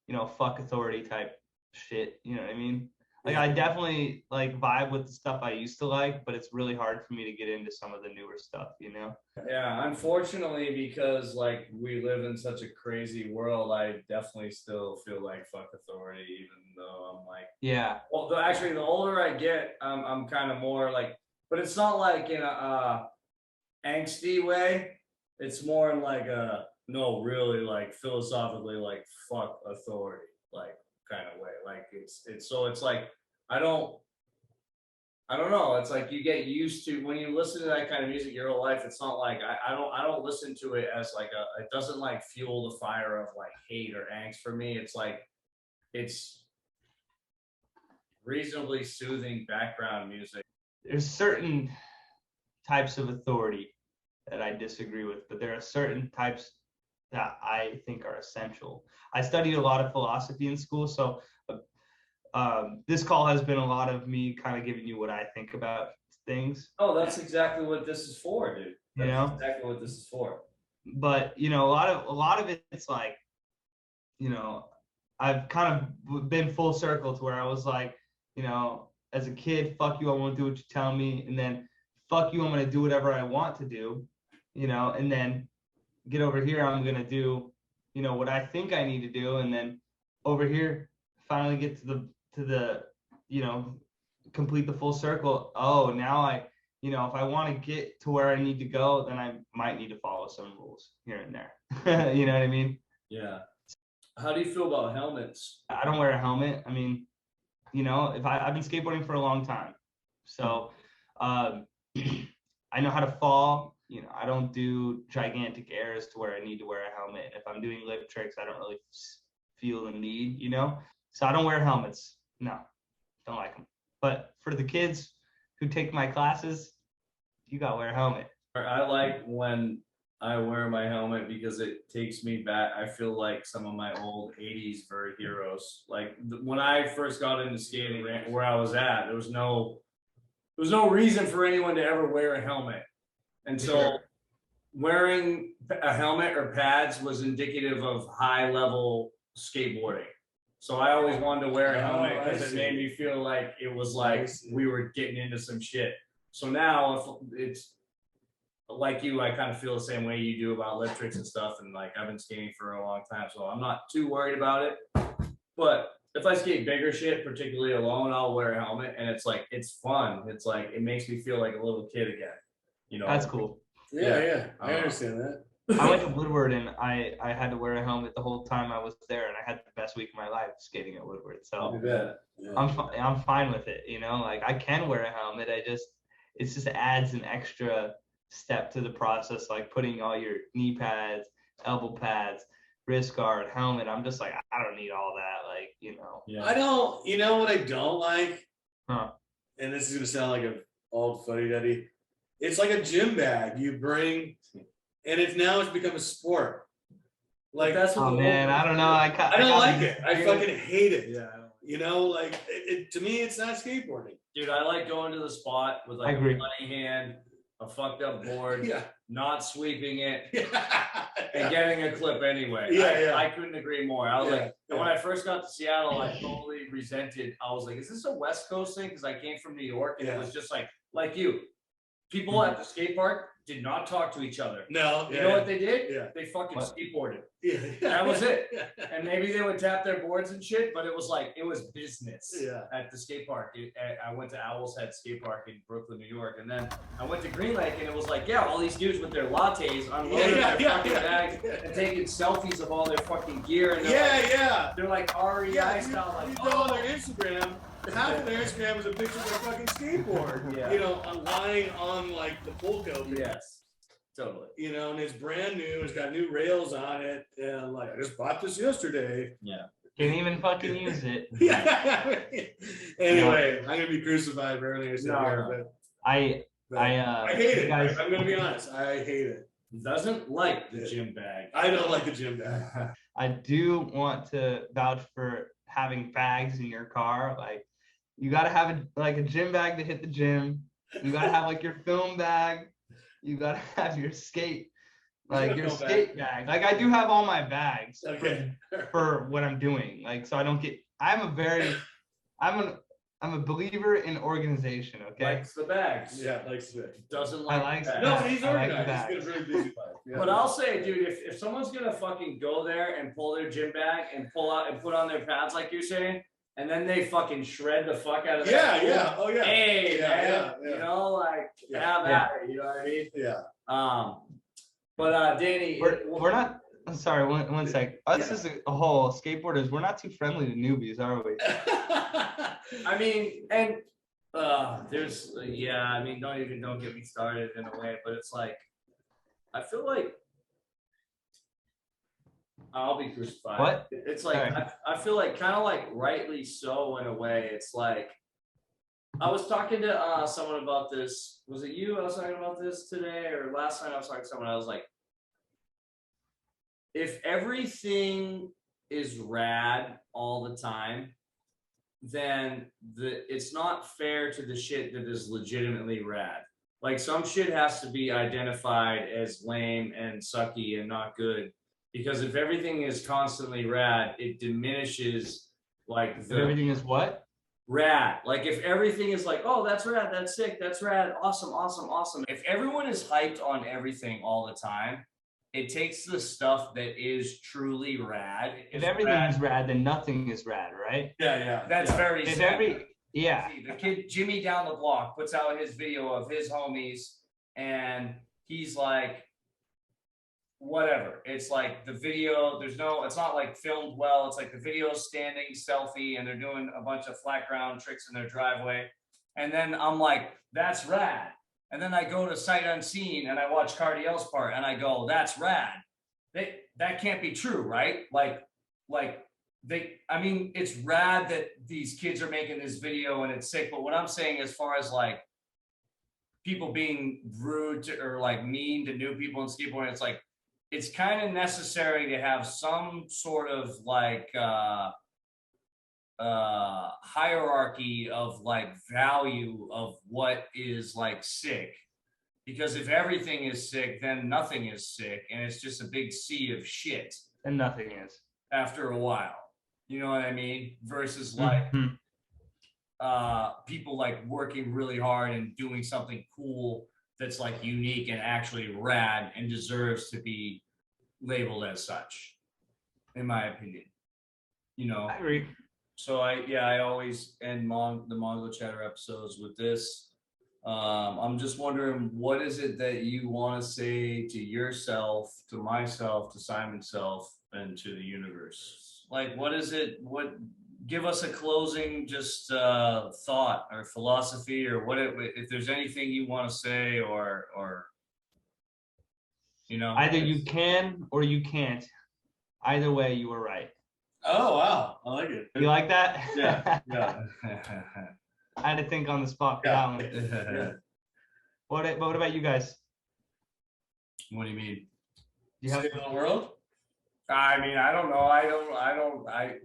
you know, fuck authority type shit. You know what I mean? Like I definitely like vibe with the stuff I used to like, but it's really hard for me to get into some of the newer stuff, you know? Yeah, unfortunately, because like we live in such a crazy world, I definitely still feel like fuck authority, even though I'm like, yeah. Well, actually, the older I get, I'm kind of more like, but it's not like in a angsty way. It's more in like a no, really like philosophically like fuck authority, like kind of way. Like it's so it's like I don't know. It's like you get used to when you listen to that kind of music your whole life. It's not like I don't listen to it as like it doesn't like fuel the fire of like hate or angst for me. It's like it's reasonably soothing background music. There's certain types of authority that I disagree with, but there are certain types that I think are essential. I studied a lot of philosophy in school, so this call has been a lot of me kind of giving you what I think about things. Oh, that's exactly what this is for, dude. That's you know exactly what this is for. But you know, a lot of it's like, you know, I've kind of been full circle to where I was like, you know, as a kid, fuck you, I won't do what you tell me, and then fuck you, I'm gonna do whatever I want to do, you know, and then get over here, I'm gonna do, you know, what I think I need to do, and then over here finally get to the you know, complete the full circle. Oh, now I, you know, if I want to get to where I need to go, then I might need to follow some rules here and there. You know what I mean? Yeah. How do you feel about helmets? I don't wear a helmet. I mean, you know, I've been skateboarding for a long time, so I know how to fall. You know, I don't do gigantic airs to where I need to wear a helmet. If I'm doing lip tricks, I don't really feel the need, you know? So I don't wear helmets. No, don't like them. But for the kids who take my classes, you gotta wear a helmet. I like when I wear my helmet because it takes me back. I feel like some of my old 80s Vert heroes. Like when I first got into skating where I was at, there was no reason for anyone to ever wear a helmet. And so wearing a helmet or pads was indicative of high level skateboarding. So I always wanted to wear a helmet because it made me feel like it was like we were getting into some shit. So now if it's like you, I kind of feel the same way you do about lip tricks and stuff. And like I've been skating for a long time, so I'm not too worried about it. But if I skate bigger shit, particularly alone, I'll wear a helmet, and it's like it's fun. It's like it makes me feel like a little kid again. You know, that's cool. Yeah, I understand that. I went to Woodward and I had to wear a helmet the whole time I was there, and I had the best week of my life skating at Woodward. So I'm fine with it. You know, like I can wear a helmet. It just adds an extra step to the process, like putting all your knee pads, elbow pads, wrist guard, helmet. I'm just like, I don't need all that. Like, you know. Yeah. I don't. You know what I don't like? Huh? And this is gonna sound like an old fuddy-duddy. It's like a gym bag you bring, and it's become a sport. Like that's what. Oh man, I don't know. I don't like it. I fucking hate it. Yeah. You know, like to me, it's not skateboarding. Dude, I like going to the spot with like a money hand, a fucked up board, not sweeping it, and getting a clip anyway. I couldn't agree more. I was like, and when I first got to Seattle, I totally resented. I was like, is this a West Coast thing? Because I came from New York, and it was just like you. People at the skate park did not talk to each other. No. You know what they did? Yeah. They fucking skateboarded. Yeah. That was it. And maybe they would tap their boards and shit, but it was business at the skate park. I went to Owl's Head Skate Park in Brooklyn, New York. And then I went to Green Lake, and it was like, all these dudes with their lattes unloading their fucking bags and taking selfies of all their fucking gear. And they're like REI style. Like, you go on their Instagram. Half of their Instagram was a picture of their fucking skateboard. You know, lying on like the Polko. Yes. Totally. You know, and it's brand new. It's got new rails on it, and I'm like, I just bought this yesterday. Yeah. Can't even fucking use it. Yeah. Anyway, I'm gonna be crucified for everything I said here, but I hate it. guys, I'm gonna be honest. I hate it. Doesn't like the gym bag. I don't like the gym bag. I do want to vouch for having bags in your car. Like, you gotta have a gym bag to hit the gym. You gotta have like your film bag. You gotta have your skate, like your skate bag. Like, I do have all my bags for what I'm doing. Like, so I don't get. I'm a believer in organization. Okay. Likes the bags. Yeah, likes it. Doesn't I like like the bags. No, he's I like the organized. bags. He's got a very busy life. Yeah. But I'll say, dude, if someone's gonna fucking go there and pull their gym bag and pull out and put on their pads like you're saying, and then they fucking shred the fuck out of that. Yeah. Oh yeah. Hey, Yeah, man, yeah. you know, like have Yeah. at it, you know what I mean? Yeah. But Danny, We're not. I'm sorry. One sec. Us as a whole skateboarders, we're not too friendly to newbies, are we? I mean, and there's I mean, don't get me started in a way, but it's like I feel like I'll be crucified. What? It's like Right. I feel like kind of like rightly so in a way. It's like I was talking to someone about this. Was it you? I was talking about this today or last night. I was talking to someone. I was like, if everything is rad all the time, then it's not fair to the shit that is legitimately rad. Like, some shit has to be identified as lame and sucky and not good, because if everything is constantly rad, it diminishes like Everything is what? Rad. Like, if everything is like, oh, that's rad, that's sick, that's rad, awesome. If everyone is hyped on everything all the time, it takes the stuff that is truly rad. If everything is rad, then nothing is rad, right? Yeah. That's very If sad. The kid Jimmy down the block puts out his video of his homies, and he's like, whatever. It's like the video, it's not like filmed well. It's like the video standing selfie, and they're doing a bunch of flat ground tricks in their driveway. And then I'm like, that's rad. And then I go to Sight Unseen and I watch Cardiel's part and I go, that's rad. That can't be true, right? I mean, it's rad that these kids are making this video and it's sick. But what I'm saying, as far as like people being rude to, or like mean to new people in skateboarding, it's like, it's kind of necessary to have some sort of like hierarchy of like value of what is like sick, because if everything is sick, then nothing is sick, and it's just a big sea of shit, and nothing is after a while, you know what I mean? Versus like people like working really hard and doing something cool that's like unique and actually rad and deserves to be labeled as such, in my opinion. You know, I agree. So I always end the Mongochatter episodes with this. I'm just wondering, what is it that you want to say to yourself, to myself, to Simon's self, and to the universe? Like, what is it? Give us a closing, just thought or philosophy, or if there's anything you want to say, or you know, either you can or you can't. Either way, you were right. Oh wow, I like it. You like that? Yeah. I had to think on the spot for that one. What about you guys? What do you mean? You have in the world? I mean, I don't know.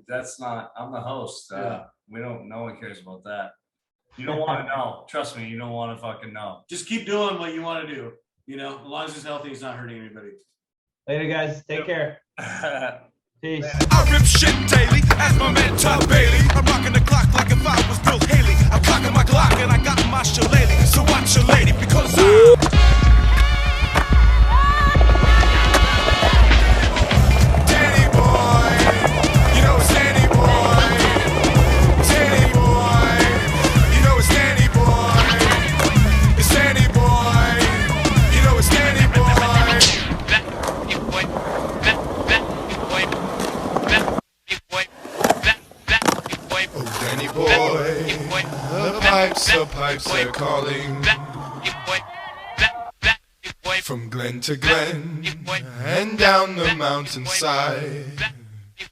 That's not, I'm the host. No one cares about that. You don't want to know. Trust me, you don't want to fucking know. Just keep doing what you want to do. You know, as long as it's healthy, it's not hurting anybody. Later, guys. Take care. Peace. I rip shit daily as my man Tom Bailey. I'm rocking the clock like if I was Bill Haley. I'm clocking my Glock and I got my shillelagh. So watch your lady because Danny boy, you know it's Danny boy. Danny boy, you know it's Danny boy. It's Danny boy, you know it's Danny boy. Danny boy, the pipes are calling. From glen to glen and down the mountainside,